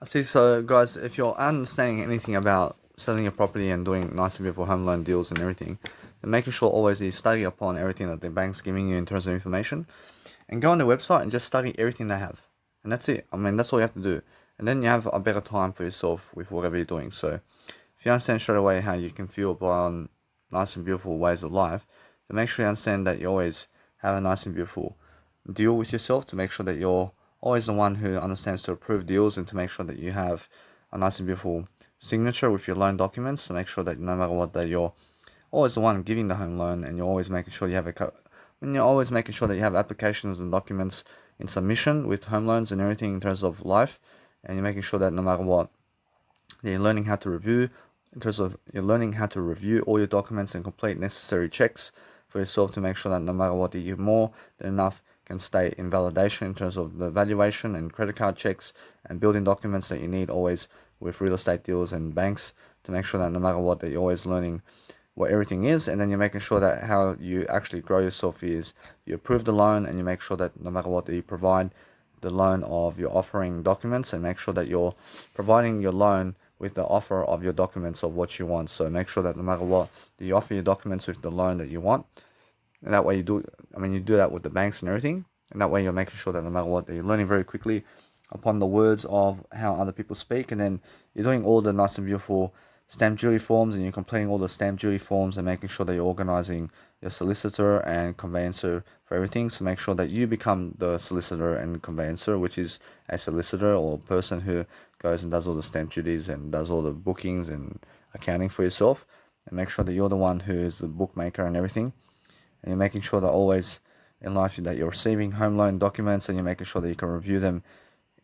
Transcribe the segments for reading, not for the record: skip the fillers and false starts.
See, so guys, if you're understanding anything about selling your property and doing nice and beautiful home loan deals and everything, then making sure always you study upon everything that the bank's giving you in terms of information, and go on their website and just study everything they have, and that's it. I mean, that's all you have to do, and then you have a better time for yourself with whatever you're doing. So, if you understand straight away how you can feel upon nice and beautiful ways of life, then make sure you understand that you always have a nice and beautiful deal with yourself, to make sure that you're always the one who understands to approve deals, and to make sure that you have a nice and beautiful signature with your loan documents, to make sure that no matter what, that you're always the one giving the home loan, and you're always making sure you have when you're always making sure that you have applications and documents in submission with home loans and everything in terms of life, and you're making sure that no matter what, you're learning how to review in terms of you're learning how to review all your documents and complete necessary checks for yourself, to make sure that no matter what, you more than enough can stay in validation in terms of the valuation and credit card checks and building documents that you need always with real estate deals and banks, to make sure that no matter what, that you're always learning what everything is. And then you're making sure that how you actually grow yourself is you approve the loan, and you make sure that no matter what, that you provide the loan of your offering documents, and make sure that you're providing your loan with the offer of your documents of what you want. So make sure that no matter what, that you offer your documents with the loan that you want, and that way you do that with the banks and everything, and that way you're making sure that no matter what, that you're learning very quickly upon the words of how other people speak, and then you're doing all the nice and beautiful stamp duty forms, and you're completing all the stamp duty forms, and making sure that you're organizing your solicitor and conveyancer for everything. So make sure that you become the solicitor and conveyancer, which is a solicitor or a person who goes and does all the stamp duties and does all the bookings and accounting for yourself, and make sure that you're the one who is the bookmaker and everything, and you're making sure that always in life that you're receiving home loan documents, and you're making sure that you can review them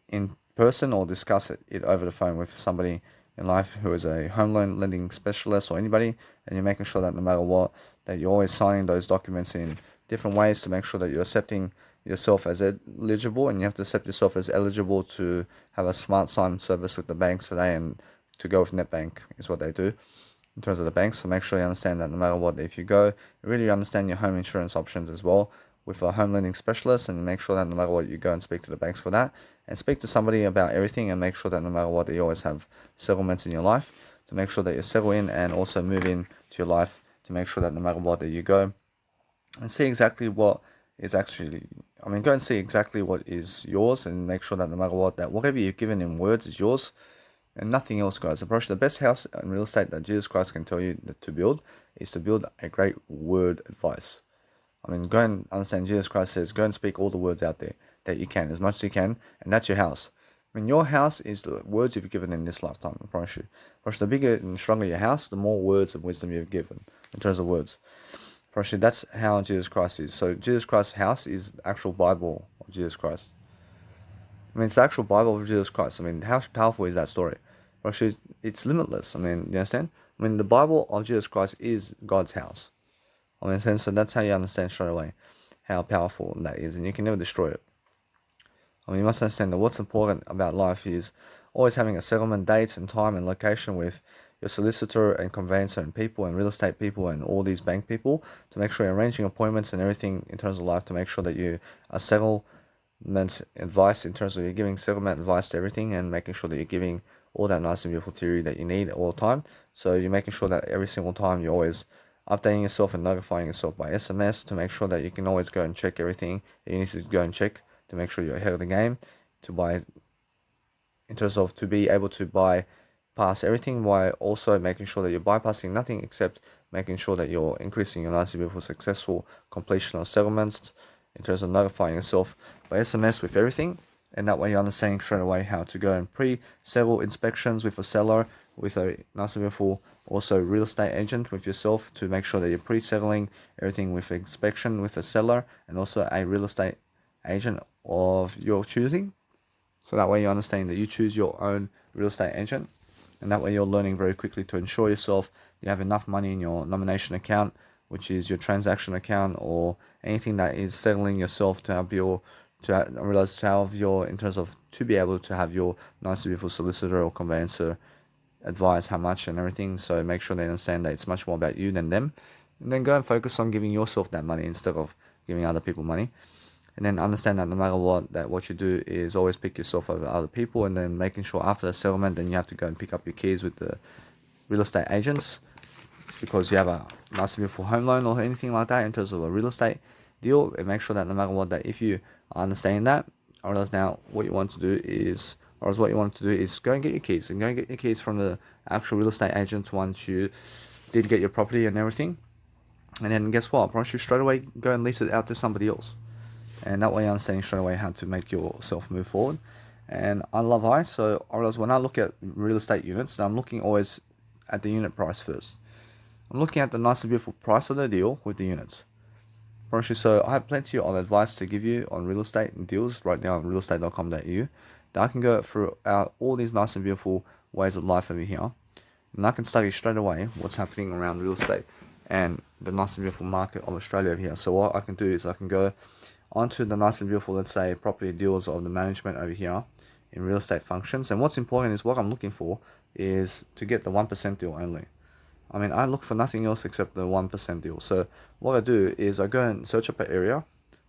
in person or discuss it over the phone with somebody in life who is a home loan lending specialist or anybody, and you're making sure that no matter what, that you're always signing those documents in different ways, to make sure that you're accepting yourself as eligible, and you have to accept yourself as eligible to have a smart sign service with the banks today, and to go with NetBank is what they do in terms of the banks. So make sure you understand that no matter what, if you go, really understand your home insurance options as well with a home lending specialist, and make sure that no matter what, you go and speak to the banks for that, and speak to somebody about everything, and make sure that no matter what, you always have settlements in your life, to make sure that you settle in and also move in to your life, to make sure that no matter what, that you go and see exactly what is actually, go and see exactly what is yours, and make sure that no matter what, that whatever you've given in words is yours and nothing else, guys. Approach the best house in real estate that Jesus Christ can tell you to build is to build a great word advice. Go and understand Jesus Christ says, go and speak all the words out there that you can, as much as you can, and that's your house. Your house is the words you've given in this lifetime, I promise you. I promise you, the bigger and stronger your house, the more words of wisdom you've given in terms of words. I promise you, that's how Jesus Christ is. So Jesus Christ's house is the actual Bible of Jesus Christ. It's the actual Bible of Jesus Christ. How powerful is that story? Actually, it's limitless. You understand? The Bible of Jesus Christ is God's house. So that's how you understand straight away how powerful that is, and you can never destroy it. You must understand that what's important about life is always having a settlement date and time and location with your solicitor and conveyancer and people and real estate people and all these bank people, to make sure you're arranging appointments and everything in terms of life, to make sure that you are settlement advice in terms of you're giving settlement advice to everything, and making sure that you're giving all that nice and beautiful theory that you need all the time. So you're making sure that every single time you're always updating yourself and notifying yourself by SMS, to make sure that you can always go and check everything that you need to go and check, to make sure you're ahead of the game, to buy in terms of to be able to bypass everything, while also making sure that you're bypassing nothing except making sure that you're increasing your likelihood for successful completion of settlements in terms of notifying yourself by SMS with everything. And that way you're understanding straight away how to go and pre-settle inspections with a seller, with a nice and beautiful also real estate agent with yourself, to make sure that you're pre-settling everything with inspection with a seller and also a real estate agent of your choosing. So that way you understand that you choose your own real estate agent, and that way you're learning very quickly to ensure yourself you have enough money in your nomination account, which is your transaction account, or anything that is settling yourself to have your in terms of to be able to have your nice beautiful solicitor or conveyancer advise how much and everything. So make sure they understand that it's much more about you than them, and then go and focus on giving yourself that money instead of giving other people money. and then understand that no matter what, that what you do is always pick yourself over other people, and then making sure after the settlement, then you have to go and pick up your keys with the real estate agents, because you have a nice and beautiful home loan or anything like that in terms of a real estate deal, and make sure that no matter what, that if you understand that, or else now what you want to do is, or else what you want to do is go and get your keys, and go and get your keys from the actual real estate agents once you did get your property and everything. And then guess what? Once you straight away go and lease it out to somebody else. And that way you understand straight away how to make yourself move forward. And I love so or else when I look at real estate units, I'm looking always at the unit price first. I'm looking at the nice and beautiful price of the deal with the units. So I have plenty of advice to give you on real estate deals right now on realestate.com.au that I can go through all these nice and beautiful ways of life over here. And I can study straight away what's happening around real estate and the nice and beautiful market of Australia over here. So what I can do is I can go onto the nice and beautiful, let's say, property deals of the management over here in real estate functions. And what's important is what I'm looking for is to get the 1% deal only. I mean, I look for nothing else except the 1% deal. So what I do is I go and search up an area.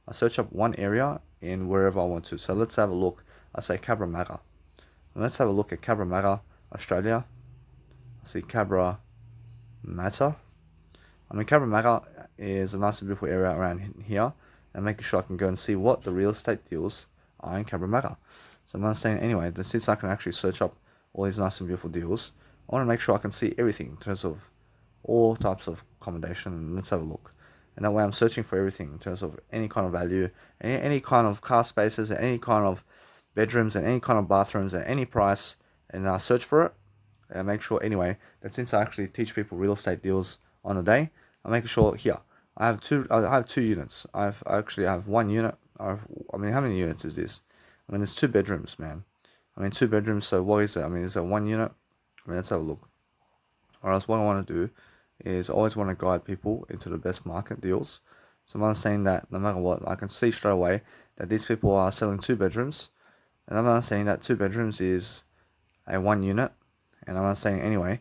I search up one area in wherever I want to. So let's have a look. I say Cabramatta. And let's have a look at Cabramatta, Australia. I see Cabramatta. I mean, Cabramatta is a nice and beautiful area around here, and making sure I can go and see what the real estate deals are in Cabramatta. So I'm understanding anyway that since I can actually search up all these nice and beautiful deals, I want to make sure I can see everything in terms of all types of accommodation. And let's have a look. And that way I'm searching for everything in terms of any kind of value, any kind of car spaces, any kind of bedrooms, and any kind of bathrooms at any price, and I search for it. And make sure anyway that since I actually teach people real estate deals on a day, I'm making sure here I have two units. I actually have one unit. I mean, how many units is this? I mean, there's 2 bedrooms, man. I mean, 2 bedrooms. So what is it? I mean, is that 1 unit? I mean, let's have a look. Or else what I want to do is I always want to guide people into the best market deals. So I'm understanding that no matter what, I can see straight away that these people are selling 2 bedrooms, and I'm understanding that 2 bedrooms is a 1 unit, and I'm understanding anyway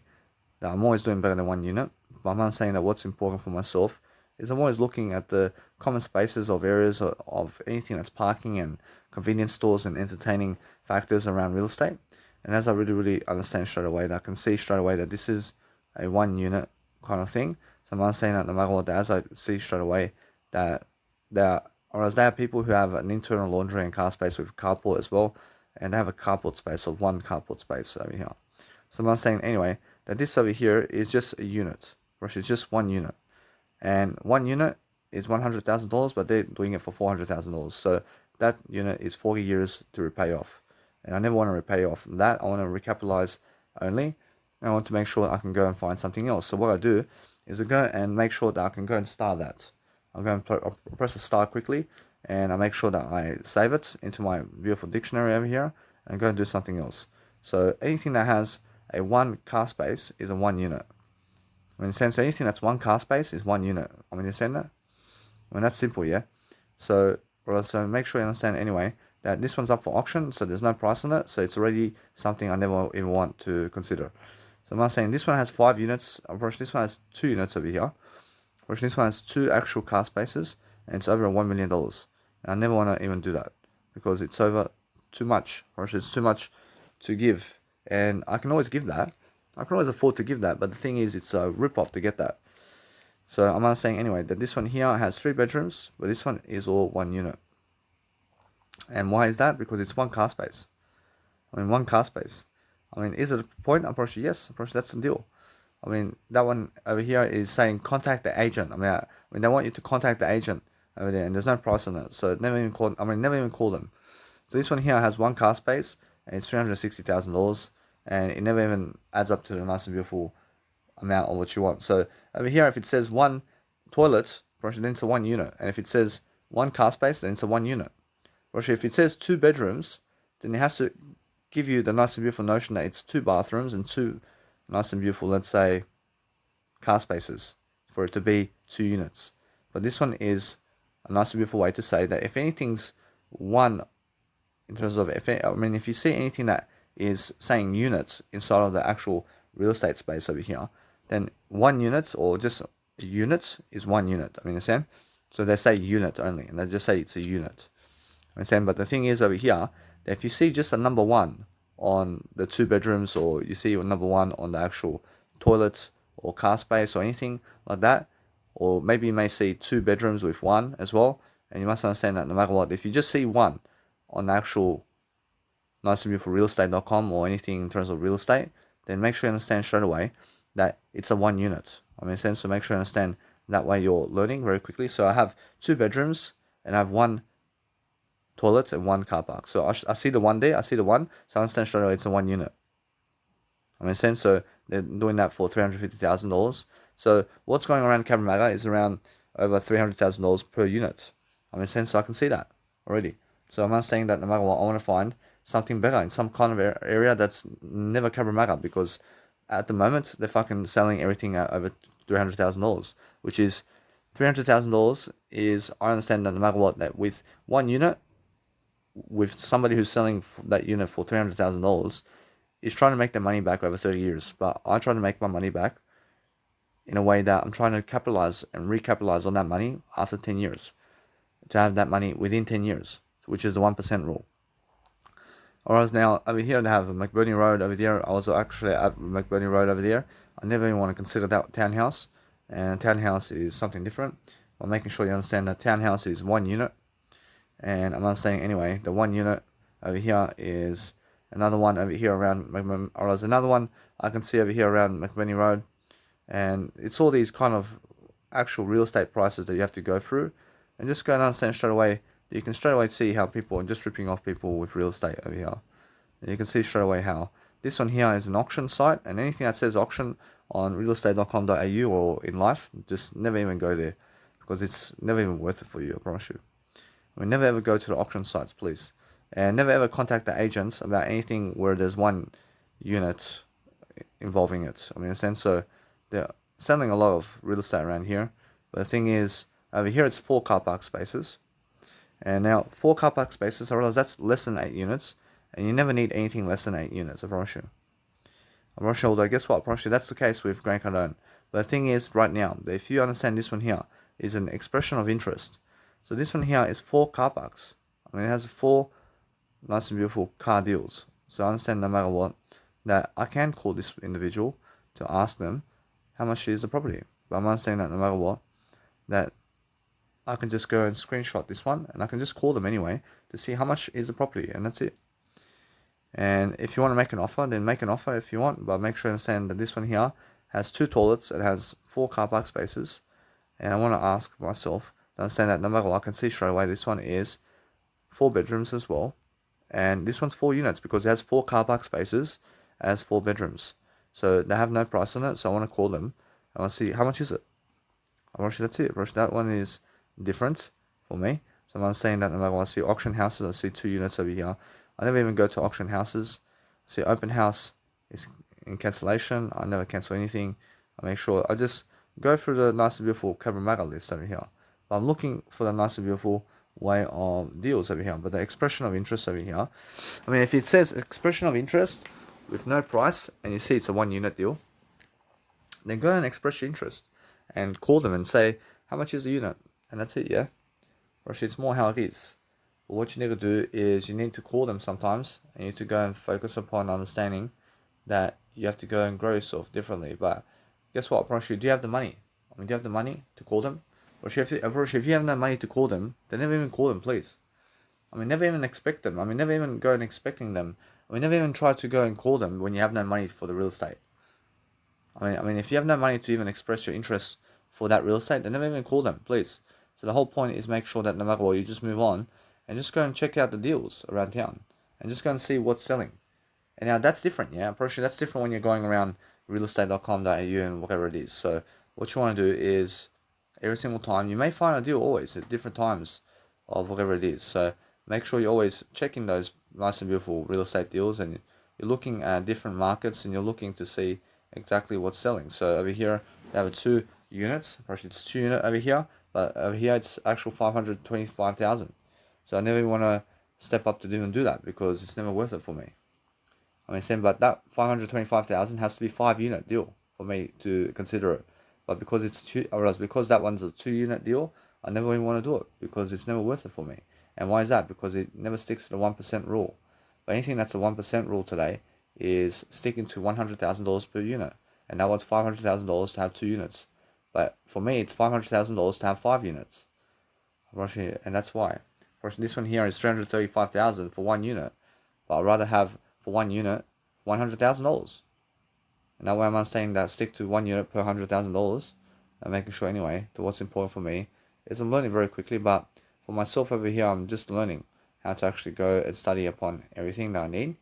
that I'm always doing better than 1 unit. But I'm understanding that what's important for myself is I'm always looking at the common spaces of areas of anything that's parking and convenience stores and entertaining factors around real estate. And as I really understand straight away, that I can see straight away that this is a 1 unit kind of thing. So I'm understanding that no matter what, as I see straight away that there are people who have an internal laundry and car space with carport as well, and they have a carport space of 1 carport space over here. So I'm understanding anyway that this over here is just a unit, which is just 1 unit. And 1 unit is $100,000, but they're doing it for $400,000. So that unit is 40 years to repay off. And I never want to repay off that. I want to recapitalize only. And I want to make sure I can go and find something else. So what I do is I go and make sure that I can go and start that. I'll go and press the start quickly, and I make sure that I save it into my beautiful dictionary over here and go and do something else. So anything that has a 1 car space is a 1 unit. I mean, in a sense, anything that's 1 car space is 1 unit. I mean, you understand that? I mean, that's simple, yeah? So make sure you understand anyway that this one's up for auction, so there's no price on it, so it's already something I never even want to consider. So I'm saying this one has 5 units, this one has 2 units over here, this one has 2 actual car spaces, and it's over $1 million. And I never want to even do that, because it's over too much, it's too much to give, and I can always give that. I can always afford to give that, but the thing is, it's a rip-off to get that. So I'm not saying anyway that this one here has 3 bedrooms, but this one is all 1 unit. And why is that? Because it's 1 car space. I mean, 1 car space. I mean, is it a point? Approach? Yes, approach. That's the deal. I mean, that one over here is saying contact the agent. I mean, they want you to contact the agent over there, and there's no price on it. So never even call. Never even call them. So this one here has 1 car space, and it's $360,000, and it never even adds up to the nice and beautiful amount of what you want. So over here, if it says 1 toilet, then it's a 1 unit, and if it says 1 car space, then it's a 1 unit. If it says 2 bedrooms, then it has to give you the nice and beautiful notion that it's 2 bathrooms and 2 nice and beautiful, let's say, car spaces for it to be 2 units. But this one is a nice and beautiful way to say that if anything's 1, in terms of, if you see anything that is saying units inside of the actual real estate space over here, then 1 unit or just a unit is 1 unit. I mean, understand? So they say unit only, and they just say it's a unit. Understand? But the thing is over here, that if you see just a number one on the 2 bedrooms, or you see a number one on the actual toilet or car space or anything like that, or maybe you may see 2 bedrooms with one as well, and you must understand that no matter what, if you just see one on the actual niceandbeautifulrealestate.com or anything in terms of real estate, then make sure you understand straight away that it's a one unit. I mean, sense, so make sure you understand that way you're learning very quickly. So I have 2 bedrooms and I have one toilet and one car park. So I see the one there, I see the one, so I understand straight away it's a one unit. I mean, sense, so they're doing that for $350,000. So what's going around Cabramatta is around over $300,000 per unit. I mean, sense, so I can see that already. So I'm understanding that no matter what, I want to find something better in some kind of area that's never Cabramatta, because at the moment they're fucking selling everything at over $300,000, which is $300,000 is, I understand that no matter what, that with one unit, with somebody who's selling that unit for $300,000 is trying to make their money back over 30 years. But I try to make my money back in a way that I'm trying to capitalize and recapitalize on that money after 10 years, to have that money within 10 years, which is the 1% rule. Whereas now over here they have McBurney Road over there. I was actually at McBurney Road over there. I never even want to consider that townhouse, and townhouse is something different. I'm making sure you understand that townhouse is one unit, and I'm understanding anyway the one unit over here is another one over here around McBurney, or there's another one I can see over here around McBurney Road, and it's all these kind of actual real estate prices that you have to go through, and just go and understand straight away. You can straight away see how people are just ripping off people with real estate over here. And you can see straight away how this one here is an auction site, and anything that says auction on realestate.com.au or in life, just never even go there, because it's never even worth it for you, I promise you. I mean, never ever go to the auction sites, please. And never ever contact the agents about anything where there's one unit involving it. I mean, in a sense, so they're selling a lot of real estate around here. But the thing is, over here it's 4 car park spaces. And now 4 car park spaces, I realize that's less than 8 units. And you never need anything less than 8 units, I promise you. I promise you, although guess what, I promise you that's the case with Grant Cardone. But the thing is, right now, if you understand this one here is an expression of interest. So this one here is 4 car parks. I mean, it has 4 nice and beautiful car deals. So I understand no matter what, that I can call this individual to ask them how much is the property. But I'm understanding that no matter what, that I can just go and screenshot this one, and I can just call them anyway to see how much is the property, and that's it. And if you want to make an offer, then make an offer if you want, but make sure you understand that this one here has 2 toilets, it has 4 car park spaces, and I want to ask myself to understand that no matter what, I can see straight away this one is 4 bedrooms as well, and this one's 4 units because it has 4 car park spaces, it has 4 bedrooms. So they have no price on it, so I want to call them. I want to see how much is it. I want to see, that's it. That one is different for me. So I'm saying that no matter what, I see auction houses, I see 2 units over here. I never even go to auction houses. I see open house is in cancellation. I never cancel anything. I make sure I just go through the nice and beautiful Cabramatta list over here. But I'm looking for the nice and beautiful way of deals over here. But the expression of interest over here, I mean, if it says expression of interest with no price and you see it's a 1 unit deal, then go and express your interest and call them and say, how much is the unit? And that's it, yeah? Or actually, it's more how it is. But what you need to do is you need to call them sometimes, and you need to go and focus upon understanding that you have to go and grow yourself differently. But guess what, I promise you, do you have the money? I mean, do you have the money to call them? Or if you have no money to call them, then never even call them, please. I mean, never even expect them. I mean, never even go and expecting them. I mean, never even try to go and call them when you have no money for the real estate. I mean, if you have no money to even express your interest for that real estate, then never even call them, please. So the whole point is make sure that no matter what, you just move on and just go and check out the deals around town and just go and see what's selling. And now that's different, yeah. I'm pretty sure that's different when you're going around realestate.com.au and whatever it is. So what you want to do is every single time, you may find a deal always at different times of whatever it is. So make sure you're always checking those nice and beautiful real estate deals, and you're looking at different markets and you're looking to see exactly what's selling. So over here they have 2 units. Actually, it's 2 unit over here, but over here it's actual 525,000. So I never want to step up to even do that because it's never worth it for me. I mean, saying, but that 525,000 has to be 5 unit deal for me to consider it. But because it's 2, or else because that one's a 2 unit deal, I never even want to do it because it's never worth it for me. And why is that? Because it never sticks to the 1% rule. But anything that's a 1% rule today is sticking to $100,000 per unit. And that was $500,000 to have 2 units. But for me, it's $500,000 to have 5 units. And that's why. This one here is $335,000 for 1 unit. But I'd rather have, for 1 unit, $100,000. And that way I'm understanding that stick to 1 unit per $100,000. And making sure anyway that what's important for me is I'm learning very quickly. But for myself over here, I'm just learning how to actually go and study upon everything that I need.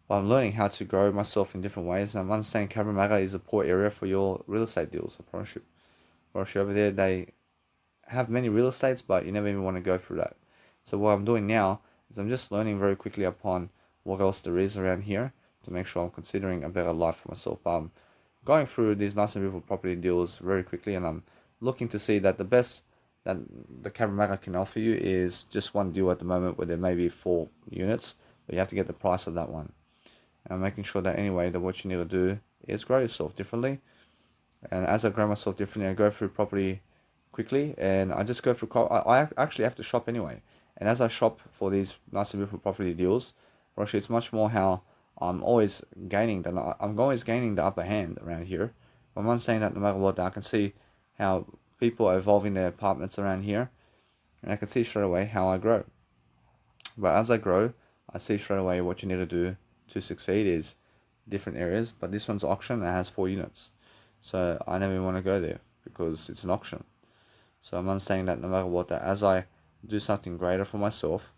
But I'm learning how to grow myself in different ways. And I'm understanding Cabramatta is a poor area for your real estate deals. I promise you. Over there, they have many real estates, but you never even want to go through that. So what I'm doing now is I'm just learning very quickly upon what else there is around here to make sure I'm considering a better life for myself. I'm going through these nice and beautiful property deals very quickly, and I'm looking to see that the best that the Cabramatta can offer you is just one deal at the moment where there may be 4 units, but you have to get the price of that one. And I'm making sure that anyway that what you need to do is grow yourself differently. And as I grow myself differently, I go through property quickly, and I just go through. I actually have to shop anyway, and as I shop for these nice and beautiful property deals, Roshi, it's much more how I'm always gaining the upper hand around here. I'm not saying that no matter what, I can see how people are evolving their apartments around here, and I can see straight away how I grow. But as I grow, I see straight away what you need to do to succeed is different areas. But this one's auction and it has 4 units, so I never even want to go there because it's an auction. So I'm understanding that no matter what, that as I do something greater for myself,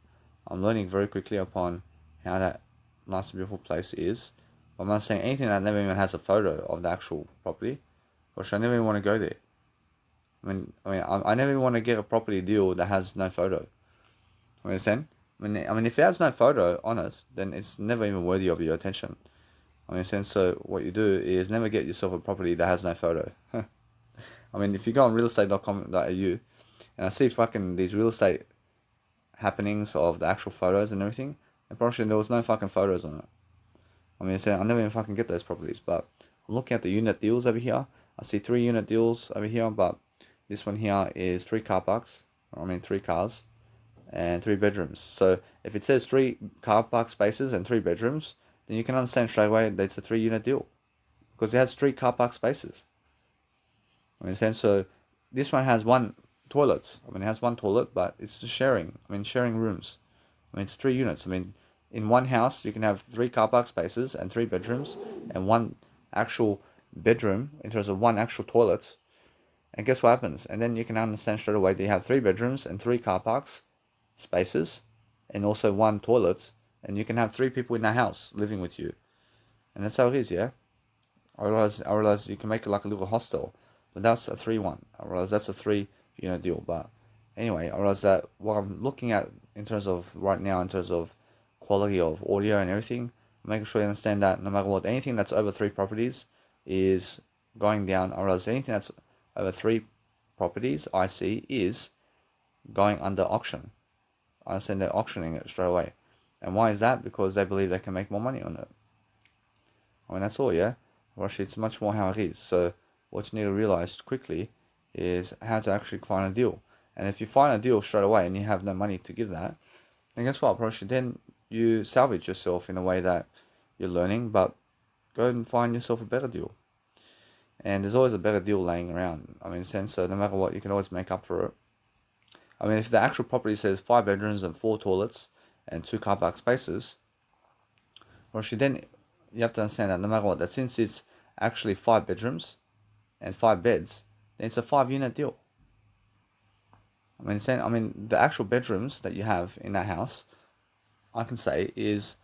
I'm learning very quickly upon how that nice and beautiful place is. I'm not saying anything that never even has a photo of the actual property, which I never even want to go there. I never even want to get a property deal that has no photo. You understand? I mean, if it has no photo on it, then it's never even worthy of your attention. So what you do is never get yourself a property that has no photo. I mean, if you go on realestate.com.au and I see fucking these real estate happenings of the actual photos and everything, unfortunately there was no fucking photos on it. I never even fucking get those properties, but I'm looking at the unit deals over here. I see 3 unit deals over here, but this one here is 3 car parks. 3 cars and 3 bedrooms. So if it says 3 car park spaces and 3 bedrooms, then you can understand straight away that it's a 3 unit deal because it has 3 car park spaces. So this one has 1 toilet. It has 1 toilet, but it's sharing. Sharing rooms. It's 3 units. In one house, you can have 3 car park spaces and 3 bedrooms and 1 actual bedroom in terms of 1 actual toilet. And guess what happens? And then you can understand straight away that you have 3 bedrooms and 3 car parks spaces and also 1 toilet. And you can have 3 people in the house living with you. And that's how it is, yeah? I realize you can make it like a little hostel. But that's a 3-1. I realize that's a 3 unit deal. But anyway, I realize that what I'm looking at in terms of right now, in terms of quality of audio and everything, I'm making sure you understand that no matter what, anything that's over 3 properties is going down. I realize anything that's over 3 properties I see is going under auction. I understand they're auctioning it straight away. And why is that? Because they believe they can make more money on it. That's all, yeah? Actually, it's much more how it is. So what you need to realize quickly is how to actually find a deal. And if you find a deal straight away and you have no money to give that, then guess what, Probably then you salvage yourself in a way that you're learning, but go and find yourself a better deal. And there's always a better deal laying around. So no matter what, you can always make up for it. If the actual property says 5 bedrooms and 4 toilets and 2 car park spaces, then you have to understand that no matter what, that since it's actually 5 bedrooms and 5 beds, then it's a 5 unit deal. The actual bedrooms that you have in that house, I can say, is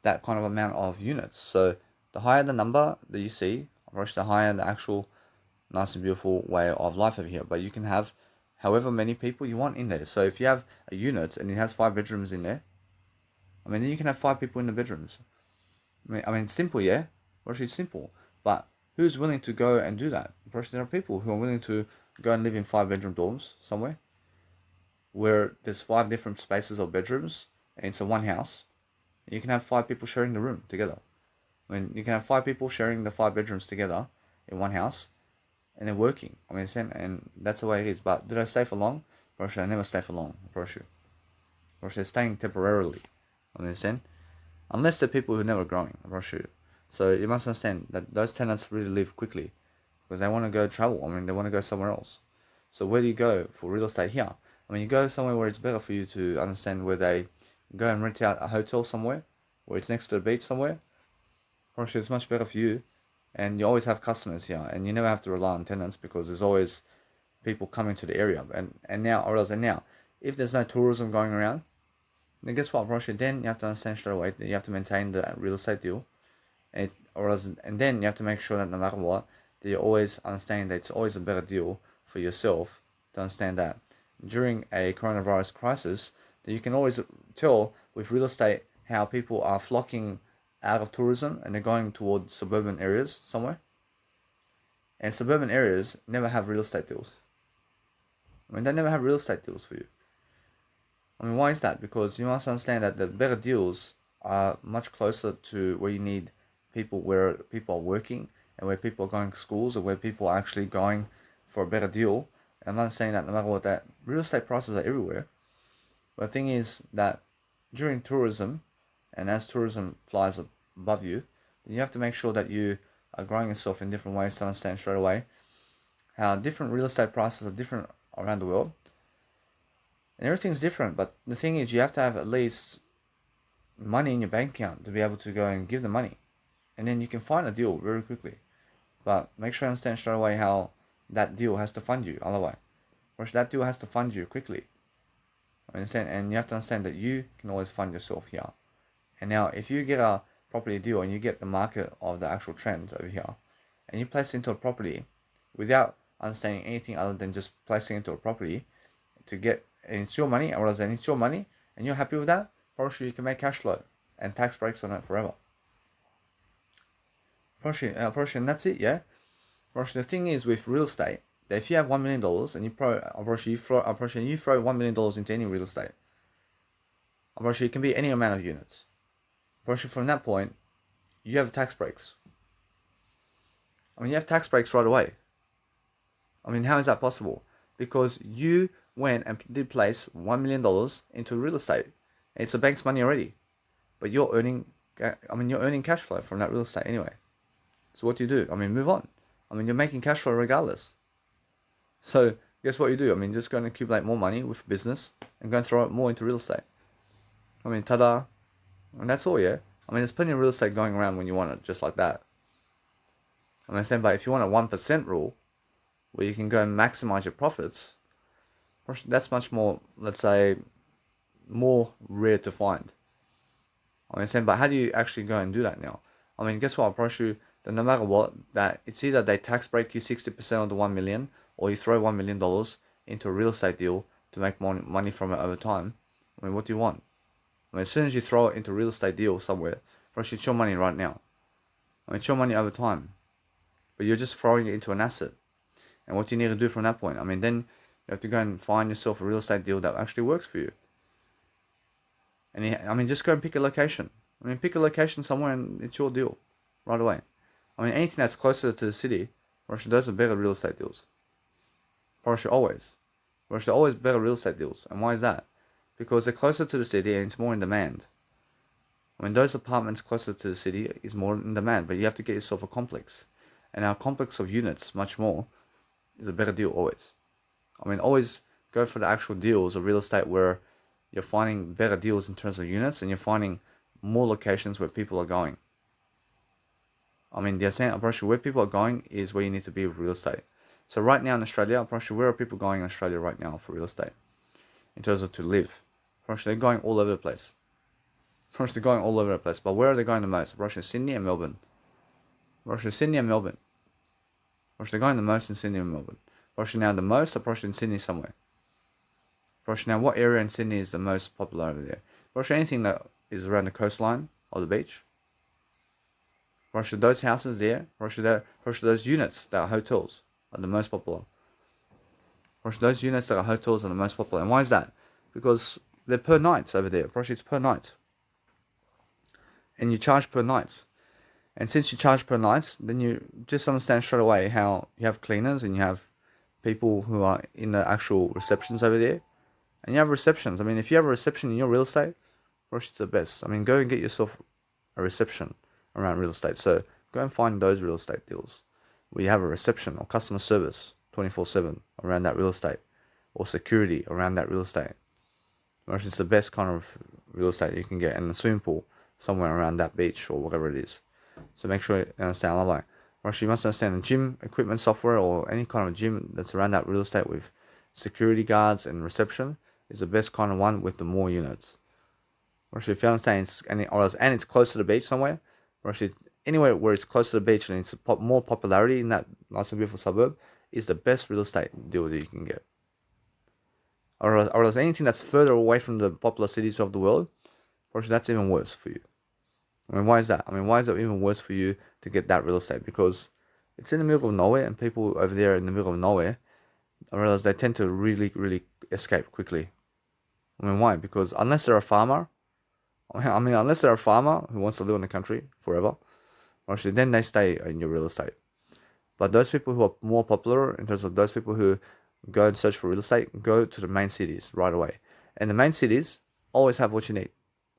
that kind of amount of units. So the higher the number that you see, the higher the actual nice and beautiful way of life over here. But you can have however many people you want in there. So if you have a unit and it has 5 bedrooms in there, then you can have 5 people in the bedrooms. It's simple, yeah? It's simple. But who's willing to go and do that? There are people who are willing to go and live in 5 bedroom dorms somewhere where there's 5 different spaces of bedrooms and it's a one house. You can have 5 people sharing the room together. You can have 5 people sharing the 5 bedrooms together in one house and they're working. And that's the way it is. But did I stay for long? I never stay for long, I promise you. or they're staying temporarily. Understand? Unless they're people who are never growing, I promise you. So you must understand that those tenants really leave quickly because they want to go travel. I mean, they want to go somewhere else. So where do you go for real estate here? I mean, you go somewhere where it's better for you to understand, where they go and rent out a hotel somewhere, where it's next to the beach somewhere. Probably it's much better for you, and you always have customers here, and you never have to rely on tenants because there's always people coming to the area. And now, or else, and now, if there's no tourism going around, then guess what, Russia? Then you have to understand straight away that you have to maintain the real estate deal, and then you have to make sure that no matter what, that you always understand that it's always a better deal for yourself to understand that during a coronavirus crisis, that you can always tell with real estate how people are flocking out of tourism and they're going toward suburban areas somewhere. And suburban areas never have real estate deals. I mean, they never have real estate deals for you. I mean, why is that? Because you must understand that the better deals are much closer to where you need people, where people are working and where people are going to schools, or where people are actually going for a better deal. And I'm not saying that no matter what, that real estate prices are everywhere. But the thing is that during tourism, and as tourism flies above you, you have to make sure that you are growing yourself in different ways to understand straight away how different real estate prices are different around the world. And everything's different, but the thing is, you have to have at least money in your bank account to be able to go and give the money. And then you can find a deal very quickly. But make sure you understand straight away how that deal has to fund you, otherwise. Or that deal has to fund you quickly. Understand? And you have to understand that you can always fund yourself here. And now, if you get a property deal and you get the market of the actual trends over here, and you place it into a property without understanding anything other than just placing it into a property to get, and it's your money, or else it's your money, and you're happy with that, for sure you can make cash flow and tax breaks on it forever. And that's it, yeah. The thing is with real estate, that if you have $1 million and you throw $1 million into any real estate, it can be any amount of units. From that point, you have tax breaks. I mean, you have tax breaks right away. I mean, how is that possible? Because you went and did place $1 million into real estate. It's the bank's money already, but you're earning cash flow from that real estate anyway. So what do you do? I mean, move on. I mean, you're making cash flow regardless. So guess what you do? I mean, just go and accumulate more money with business and go and throw it more into real estate. I mean, ta-da. And that's all, yeah. I mean, there's plenty of real estate going around when you want it, just like that. I understand, but if you want a 1% rule, where you can go and maximize your profits, that's much more, let's say, more rare to find. I understand, but how do you actually go and do that now? I mean, guess what? I promise you that no matter what, that it's either they tax break you 60% of the 1 million, or you throw $1 million into a real estate deal to make money from it over time. I mean, what do you want? I mean, as soon as you throw it into a real estate deal somewhere, it's your money right now. I mean, it's your money over time. But you're just throwing it into an asset. And what do you need to do from that point? I mean, then you have to go and find yourself a real estate deal that actually works for you. And just go and pick a location. I mean, pick a location somewhere and it's your deal right away. I mean, anything that's closer to the city, those are better real estate deals. Always. They're always better real estate deals. And why is that? Because they're closer to the city and it's more in demand. I mean, those apartments closer to the city is more in demand, but you have to get yourself a complex. And our complex of units, much more, is a better deal always. I mean, always go for the actual deals of real estate where you're finding better deals in terms of units and you're finding more locations where people are going. I mean, they're saying, where people are going is where you need to be with real estate. So right now in Australia, where are people going in Australia right now for real estate? In terms of to live. They're going all over the place. They're going all over the place. But where are they going the most? Sydney and Melbourne. Sydney and Melbourne. They're going the most in Sydney and Melbourne. Now the most are in Sydney somewhere. Now what area in Sydney is the most popular over there? Anything that is around the coastline or the beach. Those houses there, those units that are hotels are the most popular. Those units that are hotels are the most popular. And why is that? Because they're per night over there. It's per night. And you charge per night. And since you charge per night, then you just understand straight away how you have cleaners and you have people who are in the actual receptions over there. And you have receptions. I mean, if you have a reception in your real estate, Rosh, it's the best. I mean, go and get yourself a reception around real estate. So go and find those real estate deals where you have a reception or customer service 24/7 around that real estate, or security around that real estate. Rosh, it's the best kind of real estate you can get, and a swimming pool somewhere around that beach or whatever it is. So make sure you understand. Like, Rosh, you must understand the gym equipment software or any kind of gym that's around that real estate with security guards and reception is the best kind of one with the more units. Or if you understand, it's close to the beach somewhere, or anywhere where it's close to the beach and it's more popularity in that nice and beautiful suburb, is the best real estate deal that you can get. Or else anything that's further away from the popular cities of the world, or that's even worse for you. I mean, why is that? I mean, why is it even worse for you to get that real estate? Because it's in the middle of nowhere, and people over there in the middle of nowhere, I realize they tend to really, really escape quickly. I mean, why? Because unless they're a farmer, unless they're a farmer who wants to live in the country forever, actually, then they stay in your real estate. But those people who are more popular, in terms of those people who go and search for real estate, go to the main cities right away. And the main cities always have what you need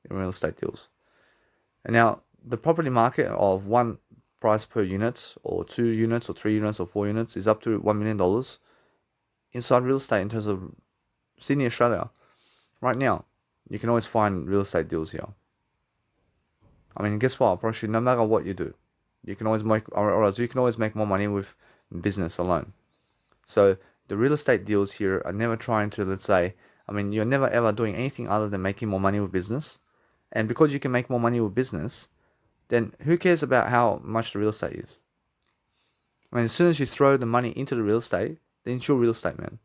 in real estate deals. And now, the property market of one price per unit, or 2 units, or 3 units, or 4 units, is up to $1 million inside real estate in terms of Sydney, Australia. Right now, you can always find real estate deals here. I mean, guess what? Probably no matter what you do, you can always make, or else you can always make more money with business alone. So the real estate deals here are never trying to, let's say, I mean, you're never ever doing anything other than making more money with business. And because you can make more money with business, then who cares about how much the real estate is? I mean, as soon as you throw the money into the real estate, then it's your real estate, man.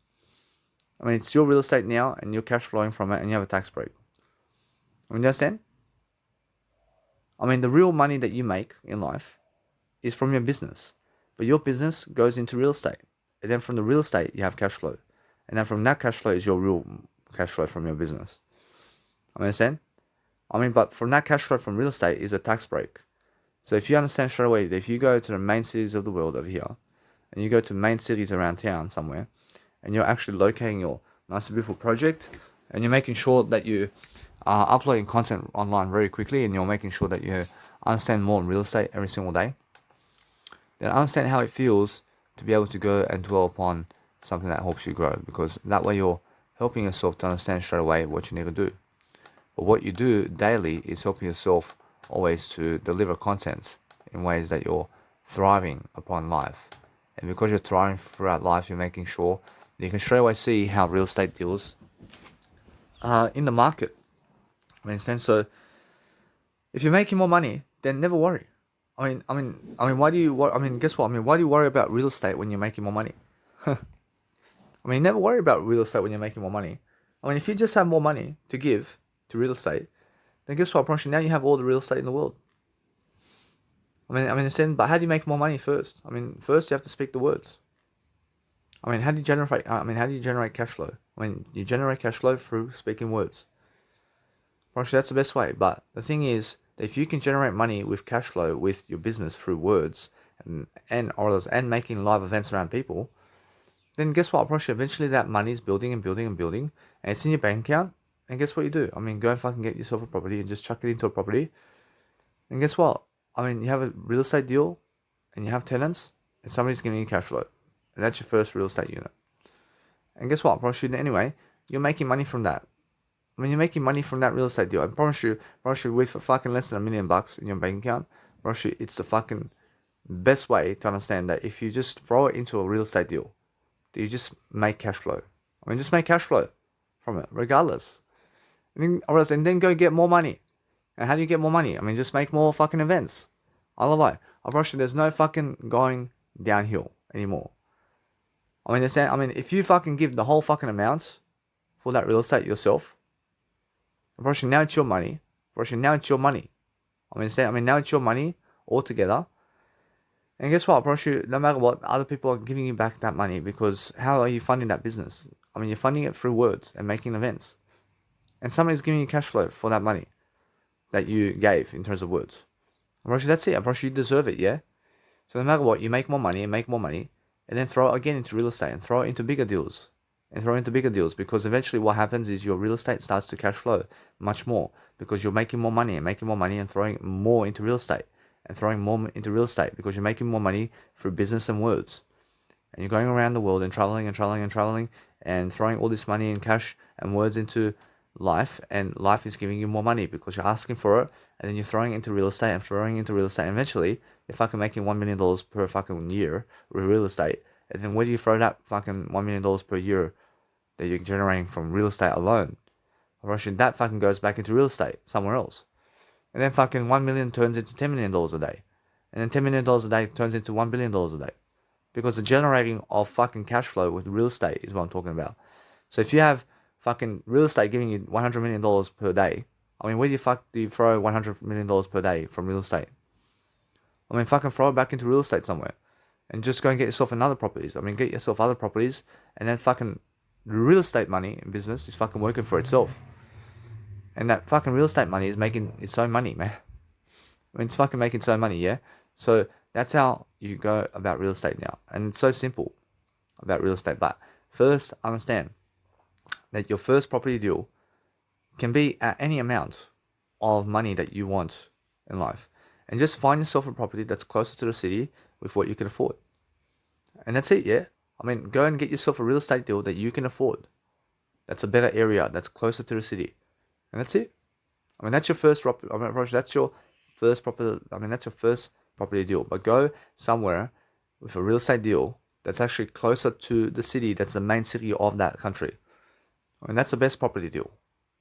I mean, it's your real estate now, and you're cash flowing from it, and you have a tax break. I mean, you understand? I mean, the real money that you make in life is from your business. But your business goes into real estate. And then from the real estate, you have cash flow. And then from that cash flow is your real cash flow from your business. I understand? I mean, but from that cash flow from real estate is a tax break. So if you understand straight away that if you go to the main cities of the world over here, and you go to main cities around town somewhere, and you're actually locating your nice and beautiful project, and you're making sure that you are uploading content online very quickly, and you're making sure that you understand more in real estate every single day, then understand how it feels to be able to go and dwell upon something that helps you grow, because that way you're helping yourself to understand straight away what you need to do. But what you do daily is helping yourself always to deliver content in ways that you're thriving upon life. And because you're thriving throughout life, you're making sure that you can straight away see how real estate deals in the market. I mean, so if you're making more money, then never worry. I mean, why do you? I mean, guess what? I mean, why do you worry about real estate when you're making more money? I mean, never worry about real estate when you're making more money. I mean, if you just have more money to give to real estate, then guess what? Probably now you have all the real estate in the world. I mean, but how do you make more money first? I mean, first you have to speak the words. I mean, how do you generate cash flow? I mean, you generate cash flow through speaking words. Probably that's the best way. But the thing is, that if you can generate money with cash flow with your business through words and making live events around people, then guess what? Probably eventually that money is building and building and building, and it's in your bank account. And guess what you do? I mean, go and fucking get yourself a property and just chuck it into a property. And guess what? I mean, you have a real estate deal, and you have tenants, and somebody's giving you cash flow, and that's your first real estate unit. And guess what? Probably anyway, you're making money from that. I mean, you're making money from that real estate deal. I promise you with fucking less than $1 million in your bank account, promise you it's the fucking best way to understand that if you just throw it into a real estate deal, do you just make cash flow? I mean, just make cash flow from it, regardless. And then go get more money. And how do you get more money? I mean, just make more fucking events. Otherwise, I promise you there's no fucking going downhill anymore. I mean, if you fucking give the whole fucking amount for that real estate yourself, Russian, now it's your money. Now it's your money. Now it's your money altogether. And guess what? No matter what, other people are giving you back that money, because how are you funding that business? I mean, you're funding it through words and making events. And somebody's giving you cash flow for that money that you gave in terms of words. That's it. You deserve it, yeah? So no matter what, you make more money, and then throw it again into real estate and throw it into bigger deals and throw into bigger deals, because eventually what happens is your real estate starts to cash flow much more because you're making more money and throwing more into real estate and throwing more into real estate because you're making more money through business and words. And you're going around the world and traveling and throwing all this money and cash and words into life, and life is giving you more money because you're asking for it, and then you're throwing into real estate and eventually you're fucking making $1 million per fucking year with real estate. And then where do you throw that fucking $1 million per year that you're generating from real estate alone? That fucking goes back into real estate somewhere else. And then fucking 1 million turns into $10 million a day. And then $10 million a day turns into $1 billion a day. Because the generating of fucking cash flow with real estate is what I'm talking about. So if you have fucking real estate giving you $100 million per day, I mean, where do you throw $100 million per day from real estate? I mean, fucking throw it back into real estate somewhere. And just go and get yourself another properties. I mean, get yourself other properties, and then fucking the real estate money in business is fucking working for itself. And that fucking real estate money is making its own money, man. I mean, it's fucking making its own money, yeah? So that's how you go about real estate now. And it's so simple about real estate. But first, understand that your first property deal can be at any amount of money that you want in life. And just find yourself a property that's closer to the city with what you can afford. And that's it, yeah? I mean, go and get yourself a real estate deal that you can afford. That's a better area, that's closer to the city. And that's it. I mean, that's your first that's your first property. I mean, that's your first property deal. But go somewhere with a real estate deal that's actually closer to the city, that's the main city of that country. I mean, that's the best property deal.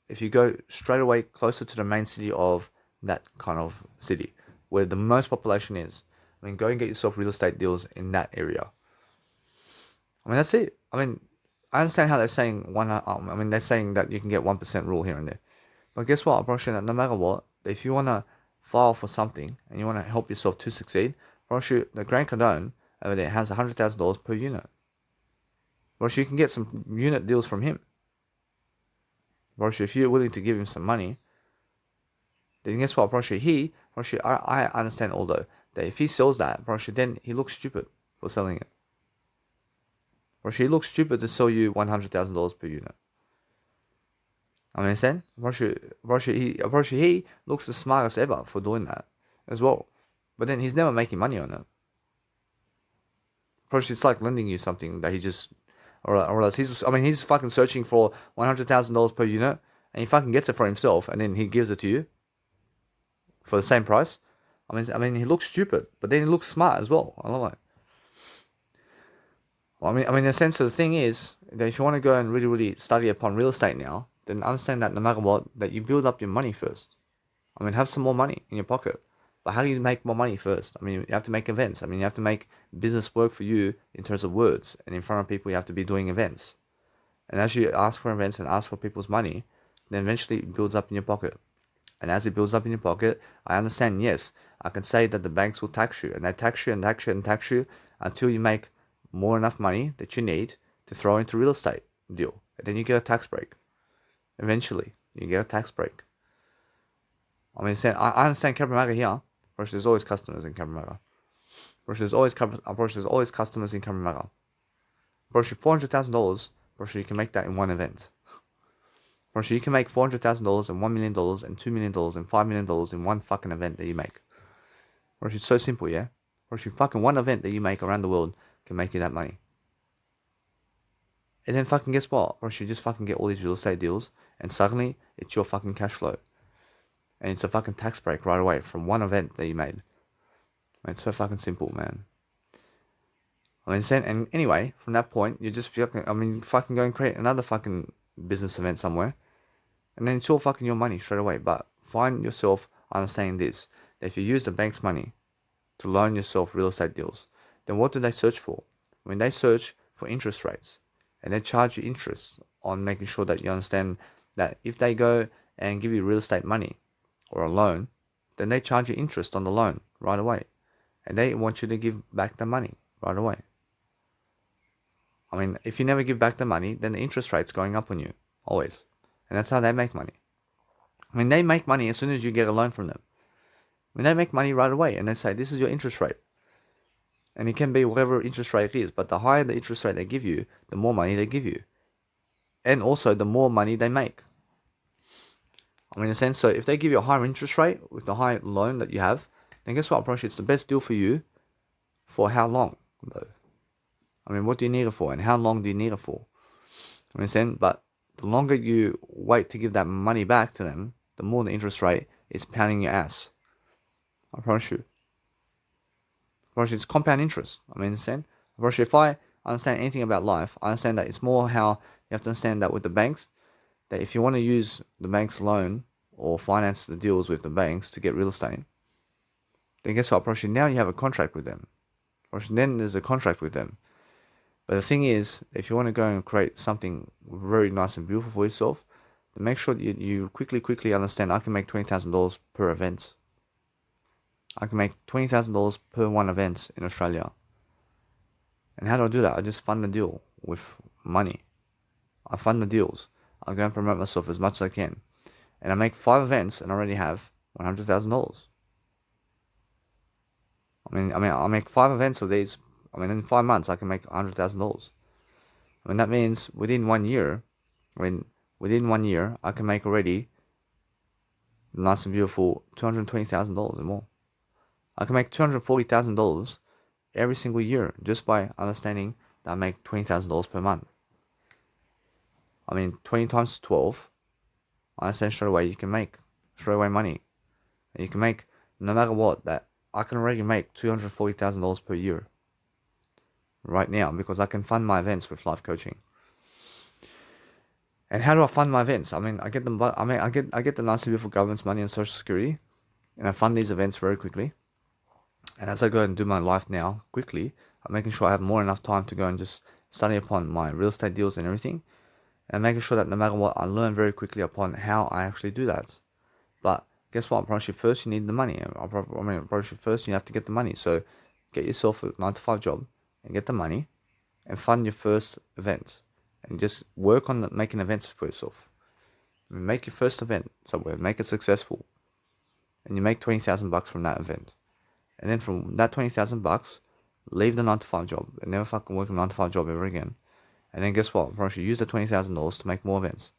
If you go straight away closer to the main city of that kind of city, where the most population is, I mean, go and get yourself real estate deals in that area. I mean, that's it. I mean, I understand how they're saying they're saying that you can get 1% rule here and there. But guess what? I'm pretty sure that no matter what, if you want to file for something and you want to help yourself to succeed, the Grant Cardone over there has $100,000 per unit. You can get some unit deals from him. If you're willing to give him some money, then guess what? I understand although that if he sells that, then he looks stupid for selling it. He looks stupid to sell you $100,000 per unit. I understand? He looks the smartest ever for doing that as well. But then he's never making money on it. It's like lending you something that he just, or else he's fucking searching for $100,000 per unit, and he fucking gets it for himself, and then he gives it to you for the same price. I mean, he looks stupid, but then he looks smart as well. I don't know. Well, in a sense, the thing is that if you want to go and really, really study upon real estate now, then understand that no matter what, that you build up your money first. I mean, have some more money in your pocket. But how do you make more money first? I mean, you have to make events. I mean, you have to make business work for you in terms of words. And in front of people, you have to be doing events. And as you ask for events and ask for people's money, then eventually it builds up in your pocket. And as it builds up in your pocket, I understand, yes, I can say that the banks will tax you. And they tax you and tax you and tax you until you make more enough money that you need to throw into real estate deal. And then you get a tax break. Eventually, you get a tax break. I understand Cabramatta here. There's always customers in Cabramatta. There's always customers in Cabramatta. $400,000, you can make that in one event. You can make $400,000 and $1 million and $2 million and $5 million in one fucking event that you make. It's so simple, yeah? Fucking one event that you make around the world can make you that money. And then fucking guess what? You just fucking get all these real estate deals, and suddenly it's your fucking cash flow. And it's a fucking tax break right away from one event that you made. It's so fucking simple, man. And anyway, from that point, you just fucking go and create another fucking business event somewhere. And then it's all fucking your money straight away. But find yourself understanding this. That if you use the bank's money to loan yourself real estate deals, then what do they search for? They search for interest rates. And they charge you interest on making sure that you understand that if they go and give you real estate money or a loan, then they charge you interest on the loan right away. And they want you to give back the money right away. If you never give back the money, then the interest rate's going up on you, always. And that's how they make money. They make money as soon as you get a loan from them. They make money right away, and they say, this is your interest rate. And it can be whatever interest rate it is, but the higher the interest rate they give you, the more money they give you. and also the more money they make. I mean, in a sense, so if they give you a higher interest rate with the high loan that you have, then guess what, approach? It's the best deal for you for how long, though? I mean, what do you need it for, and how long do you need it for? I mean, sense, but the longer you wait to give that money back to them, the more the interest rate is pounding your ass. I promise you. I promise you, it's compound interest. I mean, understand? I promise you, if I understand anything about life, I understand that it's more how you have to understand that with the banks, that if you want to use the bank's loan or finance the deals with the banks to get real estate, then guess what? I promise you, now you have a contract with them. Then there's a contract with them. But the thing is, if you want to go and create something very nice and beautiful for yourself, then make sure that you quickly understand I can make $20,000 per event. I can make $20,000 per one event in Australia. And how do I do that? I just fund the deal with money. I fund the deals. I go and promote myself as much as I can. And I make 5 events and I already have $100,000. I mean, I make 5 events of these. I mean, in 5 months, I can make $100,000. I mean, that means within 1 year, I can make already nice and beautiful $220,000 and more. I can make $240,000 every single year just by understanding that I make $20,000 per month. I mean, 20 times 12, I understand straight away you can make straight away money. And you can make, no matter what, that I can already make $240,000 per year right now because I can fund my events with life coaching. And how do I fund my events? I mean, I get the nice and beautiful government's money and Social Security, and I fund these events very quickly. And as I go and do my life now quickly, I'm making sure I have more enough time to go and just study upon my real estate deals and everything, and making sure that no matter what, I learn very quickly upon how I actually do that. But guess what? I promise you, first you need the money. I promise you, first you have to get the money. So get yourself a 9-to-5 job and get the money and fund your first event. And just work on making events for yourself. Make your first event somewhere, make it successful, and you make $20,000 from that event. And then from that $20,000, leave the 9-to-5 job and never fucking work a 9-to-5 job ever again. And then guess what? I promise you, use the $20,000 to make more events.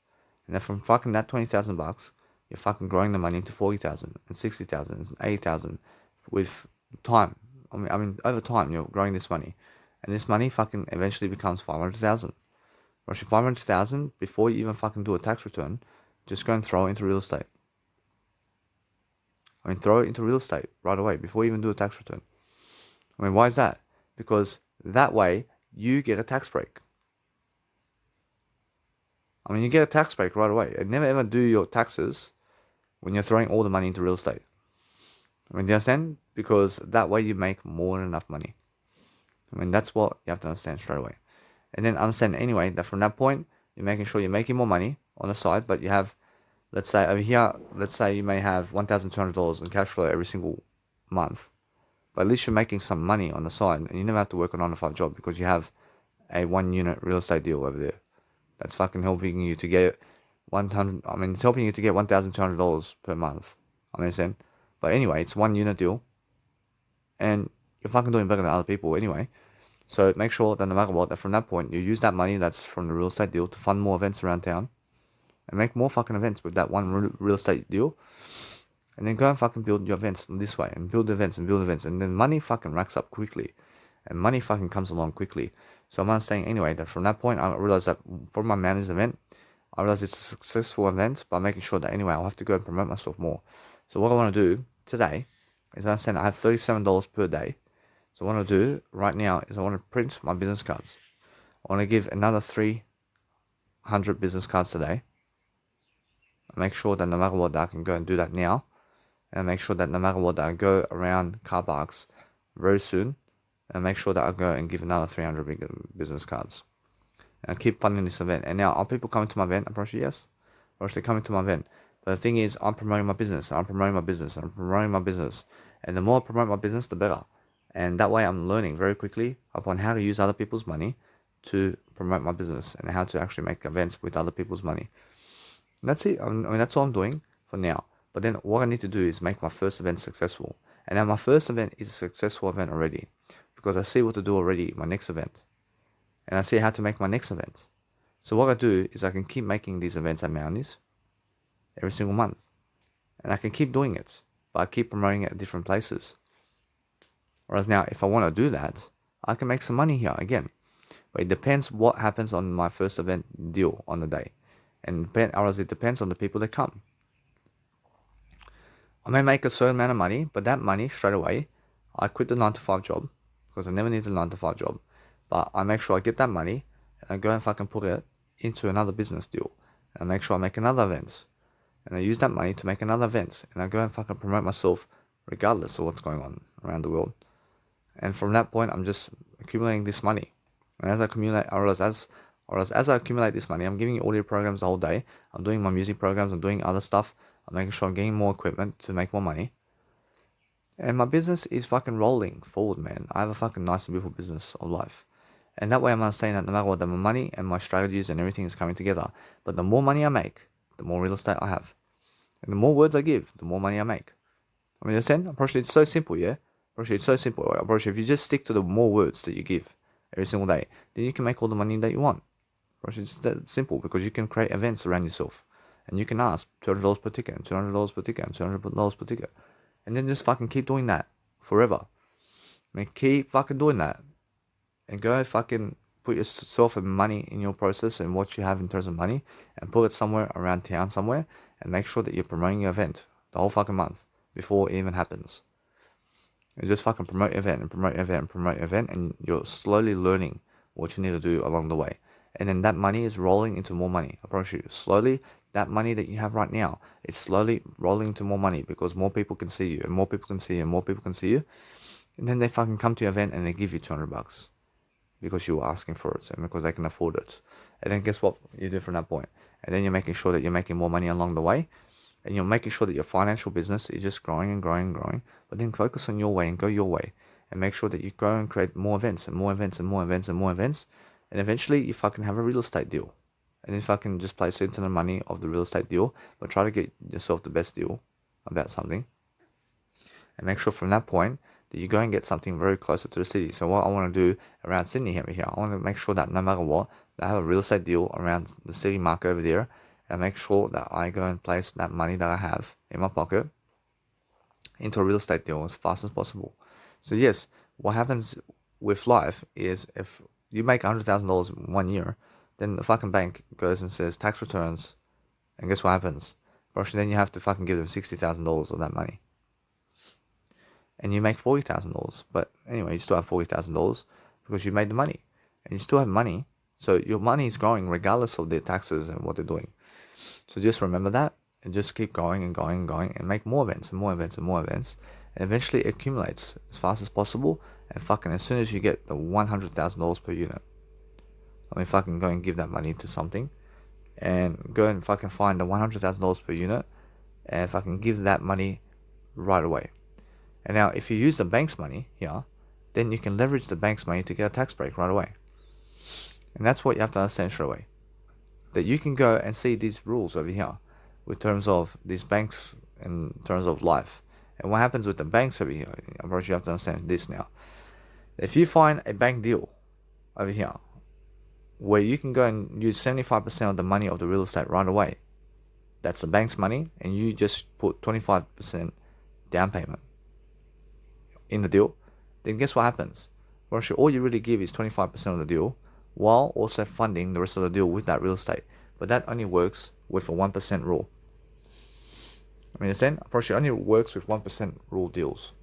And then from fucking that $20,000, you're fucking growing the money into 40,000 and 60,000 and 80,000 with time. I mean, over time you're growing this money, and this money fucking eventually becomes 500,000. Rushing 500,000 before you even fucking do a tax return, just go and throw it into real estate. I mean, throw it into real estate right away before you even do a tax return. I mean, why is that? Because that way you get a tax break. I mean, you get a tax break right away. And never ever do your taxes when you're throwing all the money into real estate. I mean, do you understand? Because that way you make more than enough money. I mean, that's what you have to understand straight away. And then understand anyway that from that point, you're making sure you're making more money on the side, but you have, let's say over here, let's say you may have $1,200 in cash flow every single month, but at least you're making some money on the side, and you never have to work a 9-to-5 job because you have a 1-unit real estate deal over there. That's fucking helping you to get it's helping you to get $1,200 per month. I understand. But anyway, it's 1-unit deal, and you're fucking doing better than other people anyway. So make sure that no matter what, that from that point, you use that money that's from the real estate deal to fund more events around town. And make more fucking events with that one real estate deal. And then go and fucking build your events this way. And build events. And then money fucking racks up quickly. And money fucking comes along quickly. So I'm saying anyway that from that point, I realized that for my manager's event, I realized it's a successful event by making sure that anyway, I'll have to go and promote myself more. So what I want to do today is I understand I have $37 per day. So what I want to do right now is I want to print my business cards. I want to give another 300 business cards today. I make sure that no matter what, I can go and do that now. And I make sure that no matter what, I go around car parks very soon. And make sure that I go and give another 300 business cards. And I keep funding this event. And now, are people coming to my event? I'm probably yes. Or they're coming to my event. But the thing is, I'm promoting my business. And the more I promote my business, the better. And that way I'm learning very quickly upon how to use other people's money to promote my business and how to actually make events with other people's money. And that's it. I mean, that's all I'm doing for now. But then what I need to do is make my first event successful. And now my first event is a successful event already because I see what to do already in my next event. And I see how to make my next event. So what I do is I can keep making these events at Mounties every single month. And I can keep doing it, but I keep promoting it at different places. Whereas now, if I want to do that, I can make some money here again. But it depends what happens on my first event deal on the day. And it depends on the people that come. I may make a certain amount of money, but that money straight away, I quit the 9 to 5 job because I never needed a 9 to 5 job. But I make sure I get that money and I go and fucking put it into another business deal. And I make sure I make another event. And I use that money to make another event. And I go and fucking promote myself regardless of what's going on around the world. And from that point, I'm just accumulating this money. And as I accumulate, as I accumulate this money, I'm giving audio programs the whole day. I'm doing my music programs. I'm doing other stuff. I'm making sure I'm getting more equipment to make more money. And my business is fucking rolling forward, man. I have a fucking nice and beautiful business of life. And that way I'm understanding that no matter what, that my money and my strategies and everything is coming together. But the more money I make, the more real estate I have. And the more words I give, the more money I make. I mean, understand? Approach, it's so simple, yeah? Approach, it's so simple. Approach, if you just stick to the more words that you give every single day, then you can make all the money that you want. Approach, it's that simple because you can create events around yourself. And you can ask $200 per ticket, and $200 per ticket, and $200 per ticket. And then just fucking keep doing that forever. I mean, keep fucking doing that. And go fucking put yourself and money in your process and what you have in terms of money and put it somewhere around town somewhere and make sure that you're promoting your event the whole fucking month before it even happens. You just fucking promote your event and promote your event and promote your event, and you're slowly learning what you need to do along the way. And then that money is rolling into more money. I promise you, slowly, that money that you have right now is slowly rolling into more money because more people can see you and more people can see you and more people can see you. And then they fucking come to your event and they give you $200 because you were asking for it and because they can afford it. And then guess what you do from that point? And then you're making sure that you're making more money along the way. And you're making sure that your financial business is just growing and growing and growing. But then focus on your way and go your way. And make sure that you go and create more events and more events and more events and more events. And eventually you fucking have a real estate deal. And then fucking just place it into the money of the real estate deal. But try to get yourself the best deal about something. And make sure from that point that you go and get something very closer to the city. So what I want to do around Sydney over here, I want to make sure that no matter what, I have a real estate deal around the city market over there. And make sure that I go and place that money that I have in my pocket into a real estate deal as fast as possible. So yes, what happens with life is if you make $100,000 in 1 year, then the fucking bank goes and says tax returns, and guess what happens? Then you have to fucking give them $60,000 of that money. And you make $40,000. But anyway, you still have $40,000 because you made the money. And you still have money. So your money is growing regardless of their taxes and what they're doing. So just remember that and just keep going and going and going and make more events and more events and more events. And eventually it accumulates as fast as possible. And fucking as soon as you get the $100,000 per unit, I mean, fucking go and give that money to something. And go and fucking find the $100,000 per unit and fucking give that money right away. And now if you use the bank's money here, then you can leverage the bank's money to get a tax break right away. And that's what you have to understand straight away. That you can go and see these rules over here with terms of these banks in terms of life. And what happens with the banks over here, of course you have to understand this now. If you find a bank deal over here where you can go and use 75% of the money of the real estate right away, that's the bank's money, and you just put 25% down payment in the deal, then guess what happens? Well, all you really give is 25% of the deal while also funding the rest of the deal with that real estate. But that only works with a 1% rule. I mean, understand? Approach only works with 1% rule deals.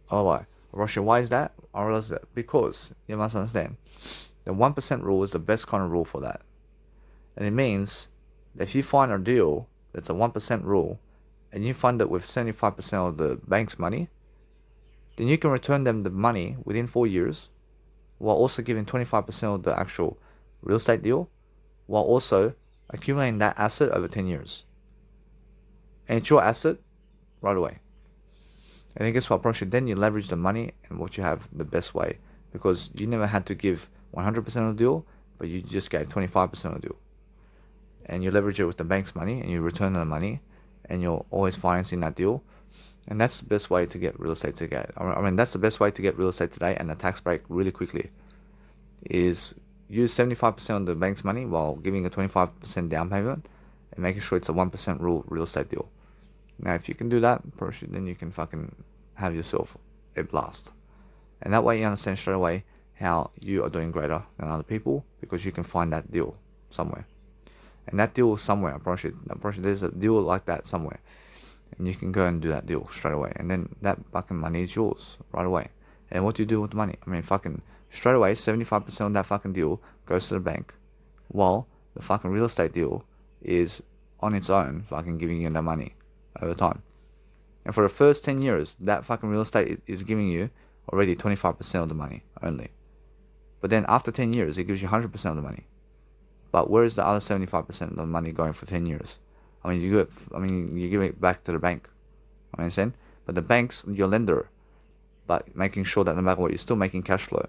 Oh, why? Approach, why is that? I realize that because you must understand the 1% rule is the best kind of rule for that. And it means that if you find a deal that's a 1% rule and you fund it with 75% of the bank's money, then you can return them the money within 4 years while also giving 25% of the actual real estate deal while also accumulating that asset over 10 years. And it's your asset right away. And then guess what, Project? Then you leverage the money and what you have the best way because you never had to give 100% of the deal, but you just gave 25% of the deal. And you leverage it with the bank's money and you return the money and you're always financing that deal. And that's the best way to get real estate today. I mean, that's the best way to get real estate today and a tax break really quickly is use 75% of the bank's money while giving a 25% down payment and making sure it's a 1% real estate deal. Now, if you can do that, then you can fucking have yourself a blast. And that way you understand straight away how you are doing greater than other people, because you can find that deal somewhere. And that deal is somewhere, I promise you, there's a deal like that somewhere. And you can go and do that deal straight away. And then that fucking money is yours right away. And what do you do with the money? I mean, fucking straight away, 75% of that fucking deal goes to the bank, while the fucking real estate deal is on its own fucking giving you that money over time. And for the first 10 years, that fucking real estate is giving you already 25% of the money only. But then after 10 years, it gives you 100% of the money. But where is the other 75% of the money going for 10 years? I mean, you give it back to the bank. I understand? But the bank's your lender. But making sure that no matter what, you're still making cash flow.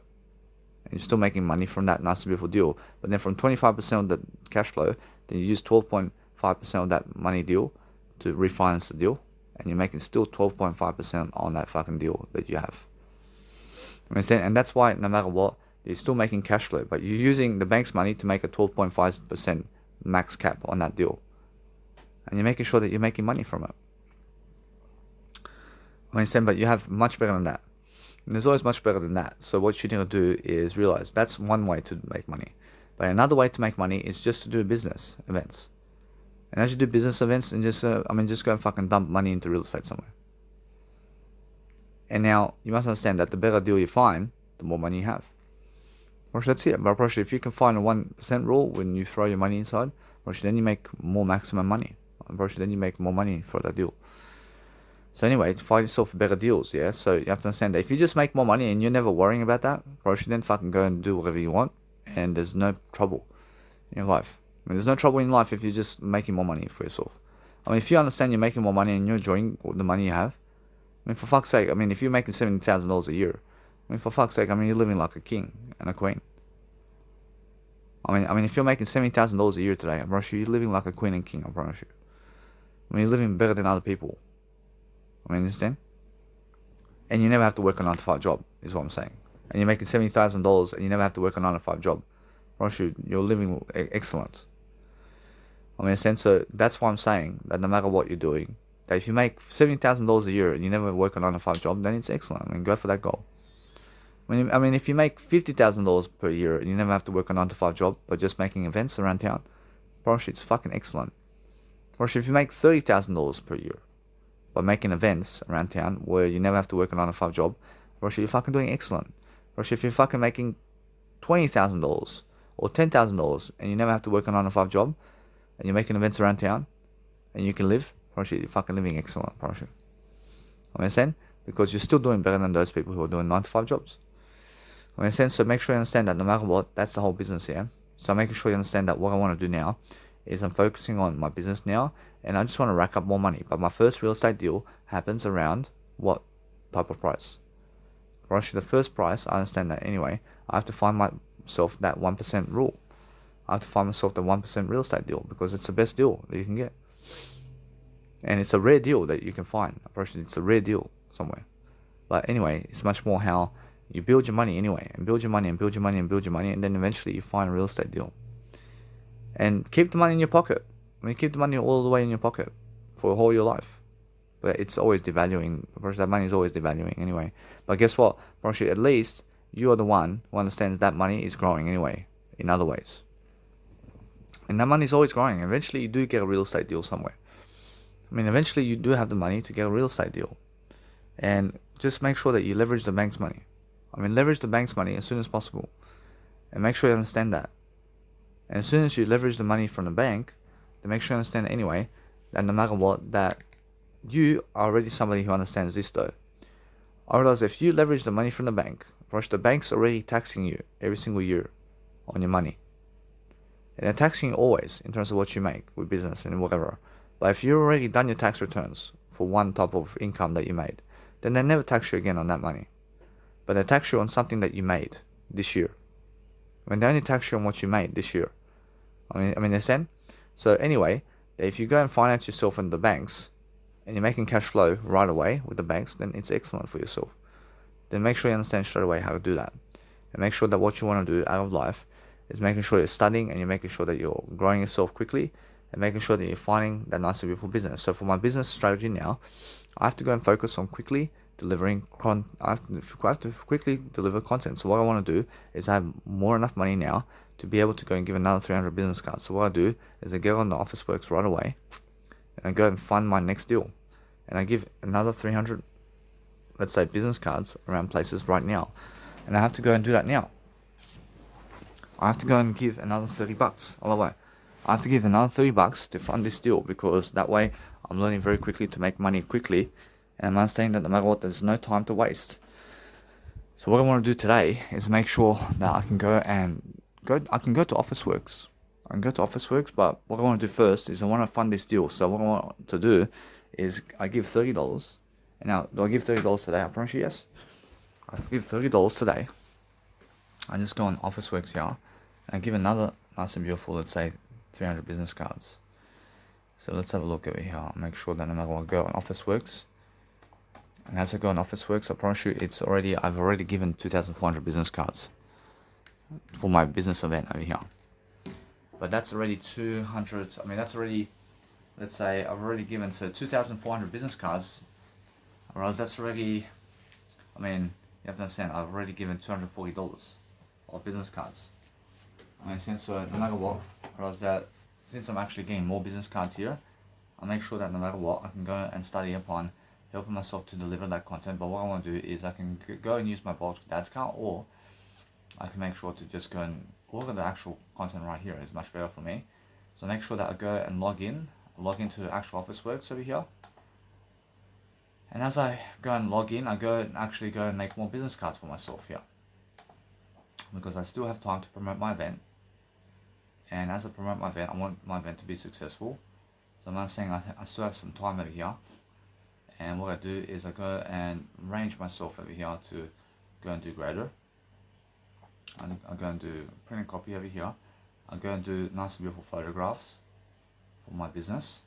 And you're still making money from that nice beautiful deal. But then from 25% of the cash flow, then you use 12.5% of that money deal to refinance the deal. And you're making still 12.5% on that fucking deal that you have. I understand? And that's why no matter what, you're still making cash flow. But you're using the bank's money to make a 12.5% max cap on that deal. And you're making sure that you're making money from it. I understand, but you have much better than that. And there's always much better than that. So what you need to do is realize that's one way to make money. But another way to make money is just to do business events. And as you do business events, and just go and fucking dump money into real estate somewhere. And now you must understand that the better deal you find, the more money you have. That's it. But if you can find a 1% rule when you throw your money inside, then you make more maximum money. Then you make more money for that deal. So anyway, find yourself better deals, yeah? So you have to understand that if you just make more money and you're never worrying about that, then fucking go and do whatever you want, and there's no trouble in your life. I mean, there's no trouble in life if you're just making more money for yourself. I mean, if you understand you're making more money and you're enjoying the money you have, I mean, for fuck's sake, I mean, if you're making $70,000 a year, I mean, for fuck's sake, I mean, you're living like a king and a queen. I mean, if you're making $70,000 a year today, I promise you, you're living like a queen and king, I promise you. I mean, you're living better than other people. I mean, understand? And you never have to work a 9-to-5 job, is what I'm saying. And you're making $70,000 and you never have to work a 9-to-5 job. I promise you, you're living excellent. I mean, understand? So that's why I'm saying that no matter what you're doing, that if you make $70,000 a year and you never work a 9-to-5 job, then it's excellent. I mean, go for that goal. I mean, if you make $50,000 per year and you never have to work a 9-to-5 job, but just making events around town, probably it's fucking excellent. Or if you make $30,000 per year, but making events around town where you never have to work a 9-to-5 job, or you're fucking doing excellent. Or if you're fucking making $20,000 or $10,000 and you never have to work a 9-to-5 job, and you're making events around town, and you can live, probably you're fucking living excellent, probably. Understand? Because you're still doing better than those people who are doing 9-to-5 jobs. Understand? So make sure you understand that no matter what, that's the whole business here. So making sure you understand that what I want to do now is I'm focusing on my business now, and I just want to rack up more money. But my first real estate deal happens around what type of price? Actually, the first price, I understand that anyway. I have to find myself that 1% rule. I have to find myself the 1% real estate deal, because it's the best deal that you can get. And it's a rare deal that you can find. Actually, it's a rare deal somewhere. But anyway, it's much more how you build your money anyway, and build your money and build your money and build your money, and then eventually you find a real estate deal. And keep the money in your pocket. I mean, keep the money all the way in your pocket for all your life. But it's always devaluing. That money is always devaluing anyway. But guess what? At least you are the one who understands that money is growing anyway, in other ways. And that money is always growing. Eventually you do get a real estate deal somewhere. I mean, eventually you do have the money to get a real estate deal. And just make sure that you leverage the bank's money. I mean, leverage the bank's money as soon as possible. And make sure you understand that. And as soon as you leverage the money from the bank, then make sure you understand anyway that no matter what, that you are already somebody who understands this though. I realize if you leverage the money from the bank, the bank's already taxing you every single year on your money. And they're taxing you always in terms of what you make with business and whatever. But if you've already done your tax returns for one type of income that you made, then they never tax you again on that money. But they tax you on something that you made this year. When they only tax you on what you made this year. I mean, understand? So anyway, if you go and finance yourself in the banks, and you're making cash flow right away with the banks, then it's excellent for yourself. Then make sure you understand straight away how to do that. And make sure that what you want to do out of life is making sure you're studying and you're making sure that you're growing yourself quickly and making sure that you're finding that nice and beautiful business. So for my business strategy now, I have to go and focus on quickly delivering I have to quickly deliver content. So what I want to do is I have more enough money now to be able to go and give another 300 business cards. So what I do is I get on the Officeworks right away and I go and find my next deal. And I give another 300, let's say, business cards around places right now. And I have to go and do that now. I have to go and give another $30 all the way. I have to give another $30 to fund this deal, because that way I'm learning very quickly to make money quickly, and I'm understanding that no matter what, there's no time to waste. So what I want to do today is make sure that I can go to Officeworks. I can go to Officeworks, but what I want to do first is I want to fund this deal. So what I want to do is I give $30. And now, do I give $30 today? I promise you, yes. I give $30 today. I just go on Officeworks here, and I give another nice and beautiful, let's say, 300 business cards. So let's have a look over here. Make sure that no matter what, I go on Officeworks. And as I go on Officeworks, I promise you, I've already given 2,400 business cards for my business event over here. But that's already 200. I mean, that's already, let's say, I've already given, so 2,400 business cards. Whereas that's already, I mean, you have to understand, I've already given $240 of business cards. I mean, so no matter what, whereas that, since I'm actually getting more business cards here, I make sure that no matter what, I can go and study upon helping myself to deliver that content. But what I want to do is I can go and use my bulk dad's card, or I can make sure to just go and look at the actual content right here. Is much better for me. So make sure that I go and log into the actual Officeworks over here. And as I go and log in, I go and make more business cards for myself here, because I still have time to promote my event. And as I promote my event, I want my event to be successful. So I'm not saying I still have some time over here. And what I do is I go and range myself over here to go and do greater. I go and do print and copy over here. I go and do nice and beautiful photographs for my business.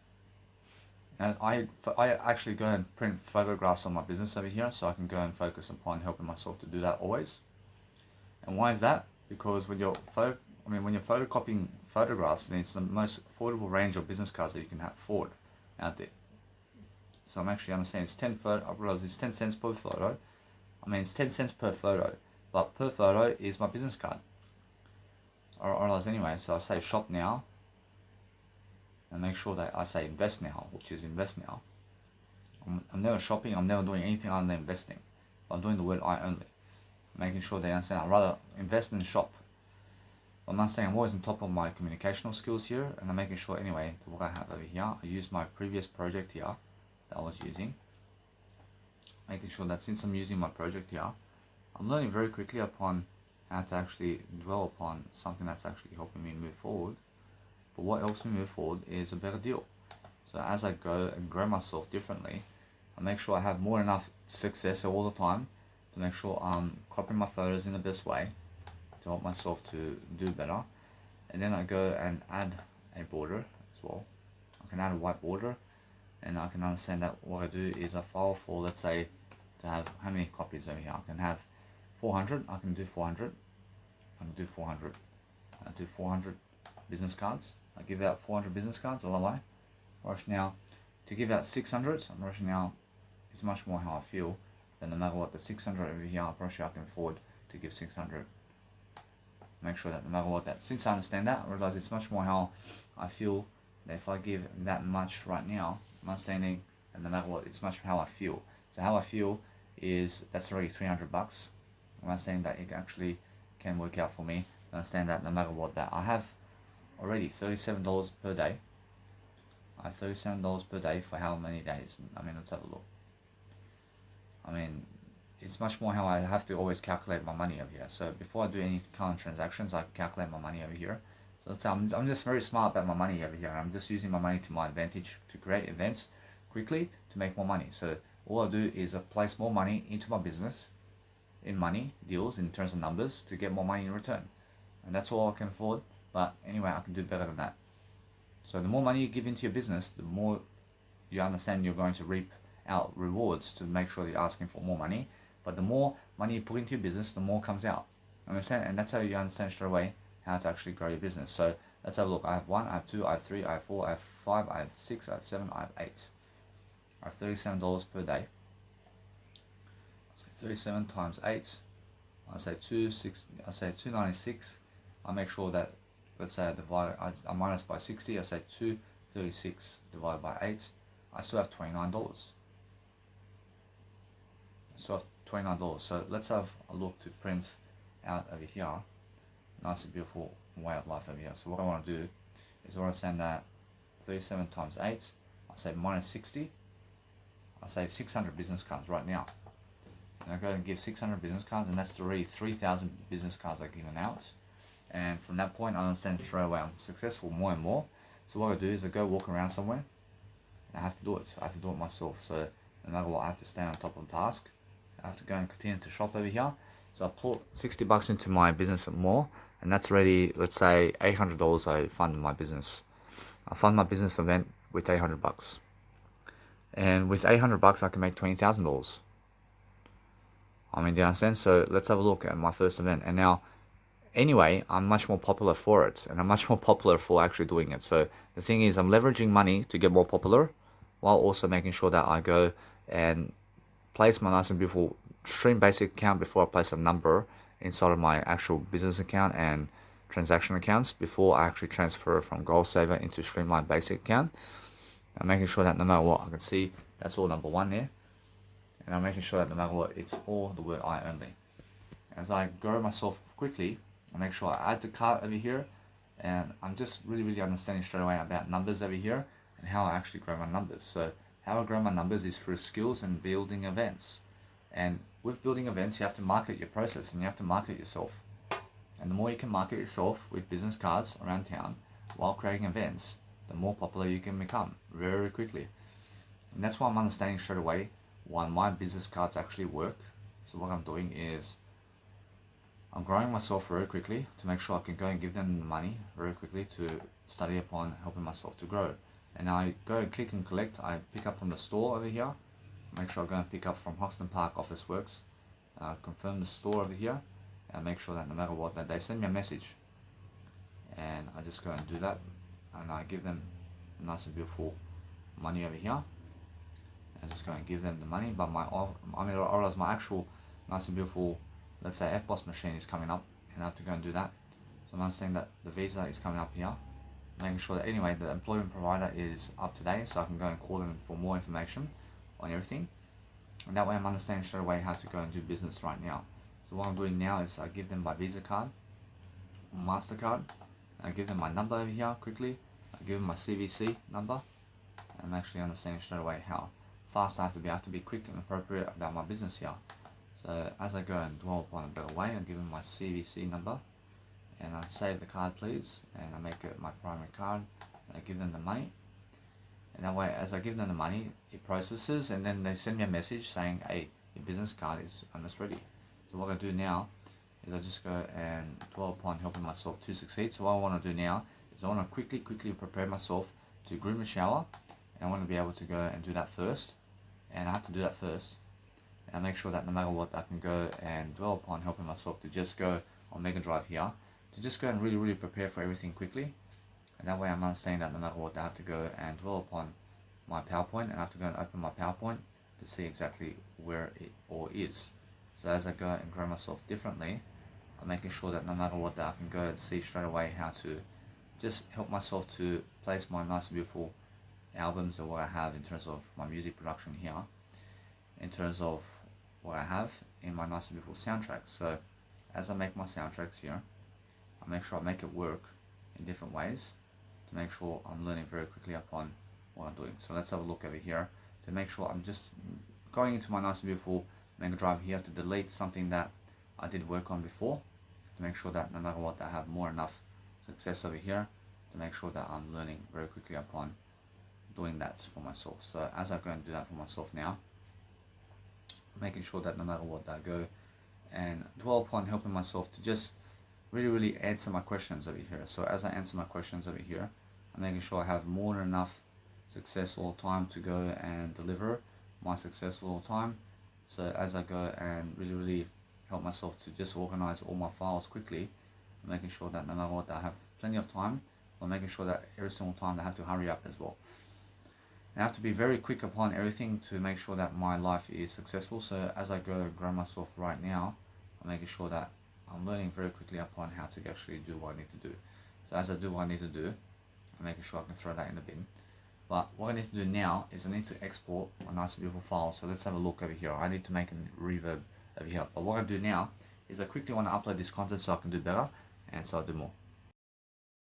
And I actually go and print photographs on my business over here, so I can go and focus upon helping myself to do that always. And why is that? Because when you're photocopying photographs, then it's the most affordable range of business cards that you can afford out there. So I'm actually understanding it's 10 photo. I realize it's 10 cents per photo. I mean, it's 10 cents per photo, but per photo is my business card. I realize anyway. So I say shop now, and make sure that I say invest now, which is invest now. I'm never shopping. I'm never doing anything other than investing. I'm doing the word I only, making sure they understand. I'd rather invest than shop. I'm not saying I'm always on top of my communicational skills here, and I'm making sure anyway what I have over here. I use my previous project here that I was using, making sure that since I'm using my project here, I'm learning very quickly upon how to actually dwell upon something that's actually helping me move forward. But what helps me move forward is a better deal. So as I go and grow myself differently, I make sure I have more enough success all the time to make sure I'm cropping my photos in the best way to help myself to do better. And then I go and add a border as well. I can add a white border, and I can understand that what I do is I file for, let's say, to have how many copies over here. I can have 400. I can do 400. I can do 400. I do 400 business cards. I give out 400 business cards all the way. Rush now to give out 600. I'm rushing now. It's much more how I feel than no matter what. The 600 over here, I'm pretty sure I can afford to give 600. Make sure that no matter what, that since I understand that, I realize it's much more how I feel that if I give that much right now, I'm understanding that no matter what, it's much how I feel. So how I feel is that's already $300. I'm understanding that it actually can work out for me. I understand that no matter what, that I have already $37 per day. I have $37 per day for how many days? I mean, let's have a look. I mean, it's much more how I have to always calculate my money over here. So before I do any current transactions, I calculate my money over here. So let's say I'm just very smart about my money over here. I'm just using my money to my advantage to create events quickly to make more money. So all I do is I place more money into my business in money deals in terms of numbers to get more money in return. And that's all I can afford. But anyway, I can do better than that. So the more money you give into your business, the more you understand you're going to reap out rewards to make sure you're asking for more money. But the more money you put into your business, the more comes out. Understand? And that's how you understand straight away how to actually grow your business. So let's have a look. I have 1, I have 2, I have 3, I have 4, I have 5, I have 6, I have 7, I have 8. I have $37 per day. So 37 times 8. I say 296. I make sure that, let's say I minus by 60. I say 236 divided by 8. I still have $29. So let's have a look to print out over here. Nice and beautiful way of life over here. So what I want to do is I want to send that 37 times 8. I say minus 60. I say 600 business cards right now. And I go and give 600 business cards, and that's already 3,000 business cards I've given out. And from that point, I understand straight away I'm successful more and more. So what I do is I go walk around somewhere, and I have to do it. I have to do it myself. So no matter what, I have to stay on top of the task. I have to go and continue to shop over here. So I put $60 into my business more, and that's already, let's say, $800 I fund my business. I fund my business event with $800. And with $800 I can make $20,000. I mean, do you understand? So let's have a look at my first event. And now, anyway, I'm much more popular for it, and I'm much more popular for actually doing it. So the thing is, I'm leveraging money to get more popular, while also making sure that I go and place my nice and beautiful Stream Basic account before I place a number inside of my actual business account and transaction accounts before I actually transfer from GoalSaver into Streamline Basic account. I'm making sure that no matter what, I can see that's all number 1 there. And I'm making sure that no matter what, it's all the word I only. As I grow myself quickly, I make sure I add the cart over here, and I'm just really understanding straight away about numbers over here and how I actually grow my numbers. So how I grow my numbers is through skills and building events. And with building events, you have to market your process and you have to market yourself. And the more you can market yourself with business cards around town while creating events, the more popular you can become very quickly. And that's why I'm understanding straight away why my business cards actually work. So what I'm doing is I'm growing myself very quickly to make sure I can go and give them the money very quickly to study upon helping myself to grow. And I go and click and collect. I pick up from the store over here. Make sure I go and pick up from Hoxton Park Officeworks. Confirm the store over here, and make sure that no matter what, that they send me a message. And I just go and do that, and I give them nice and beautiful money over here. And just go and give them the money. But or as my actual nice and beautiful, let's say FBOSS machine is coming up, and I have to go and do that. So I'm understanding that the visa is coming up here, making sure that anyway the employment provider is up to date, so I can go and call them for more information on everything. And that way I'm understanding straight away how to go and do business right now. So what I'm doing now is I give them my Visa card, MasterCard, and I give them my number over here quickly. I give them my CVC number, and I'm actually understanding straight away how fast I have to be. I have to be quick and appropriate about my business here. So as I go and dwell upon a better way, I give them my CVC number, and I save the card please, and I make it my primary card, and I give them the money. And that way, as I give them the money, it processes, and then they send me a message saying, hey, your business card is almost ready. So what I do now is I just go and dwell upon helping myself to succeed. So what I want to do now is I want to quickly prepare myself to groom and shower, and I want to be able to go and do that first. And I have to do that first, and I make sure that no matter what, I can go and dwell upon helping myself to just go on Mega Drive here, to just go and really prepare for everything quickly. And that way I'm understanding that no matter what, I have to go and dwell upon my PowerPoint, and I have to go and open my PowerPoint to see exactly where it all is. So as I go and grow myself differently, I'm making sure that no matter what, that I can go and see straight away how to just help myself to place my nice beautiful albums of what I have in terms of my music production here, in terms of what I have in my nice beautiful soundtracks. So as I make my soundtracks here, I make sure I make it work in different ways to make sure I'm learning very quickly upon what I'm doing. So let's have a look over here to make sure I'm just going into my nice beautiful Mega Drive here to delete something that I did work on before, to make sure that no matter what, I have more enough success over here to make sure that I'm learning very quickly upon doing that for myself. So as I go and do that for myself now, making sure that no matter what, I go and dwell upon helping myself to just really answer my questions over here. So as I answer my questions over here, I'm making sure I have more than enough success all the time to go and deliver my success all the time. So as I go and really help myself to just organize all my files quickly, making sure that no matter what, I have plenty of time, but making sure that every single time they have to hurry up as well. I have to be very quick upon everything to make sure that my life is successful. So as I grow myself right now, I'm making sure that I'm learning very quickly upon how to actually do what I need to do. So as I do what I need to do, I'm making sure I can throw that in the bin. But what I need to do now is I need to export a nice beautiful file. So let's have a look over here. I need to make a reverb over here. But what I do now is I quickly want to upload this content so I can do better, and so I'll do more.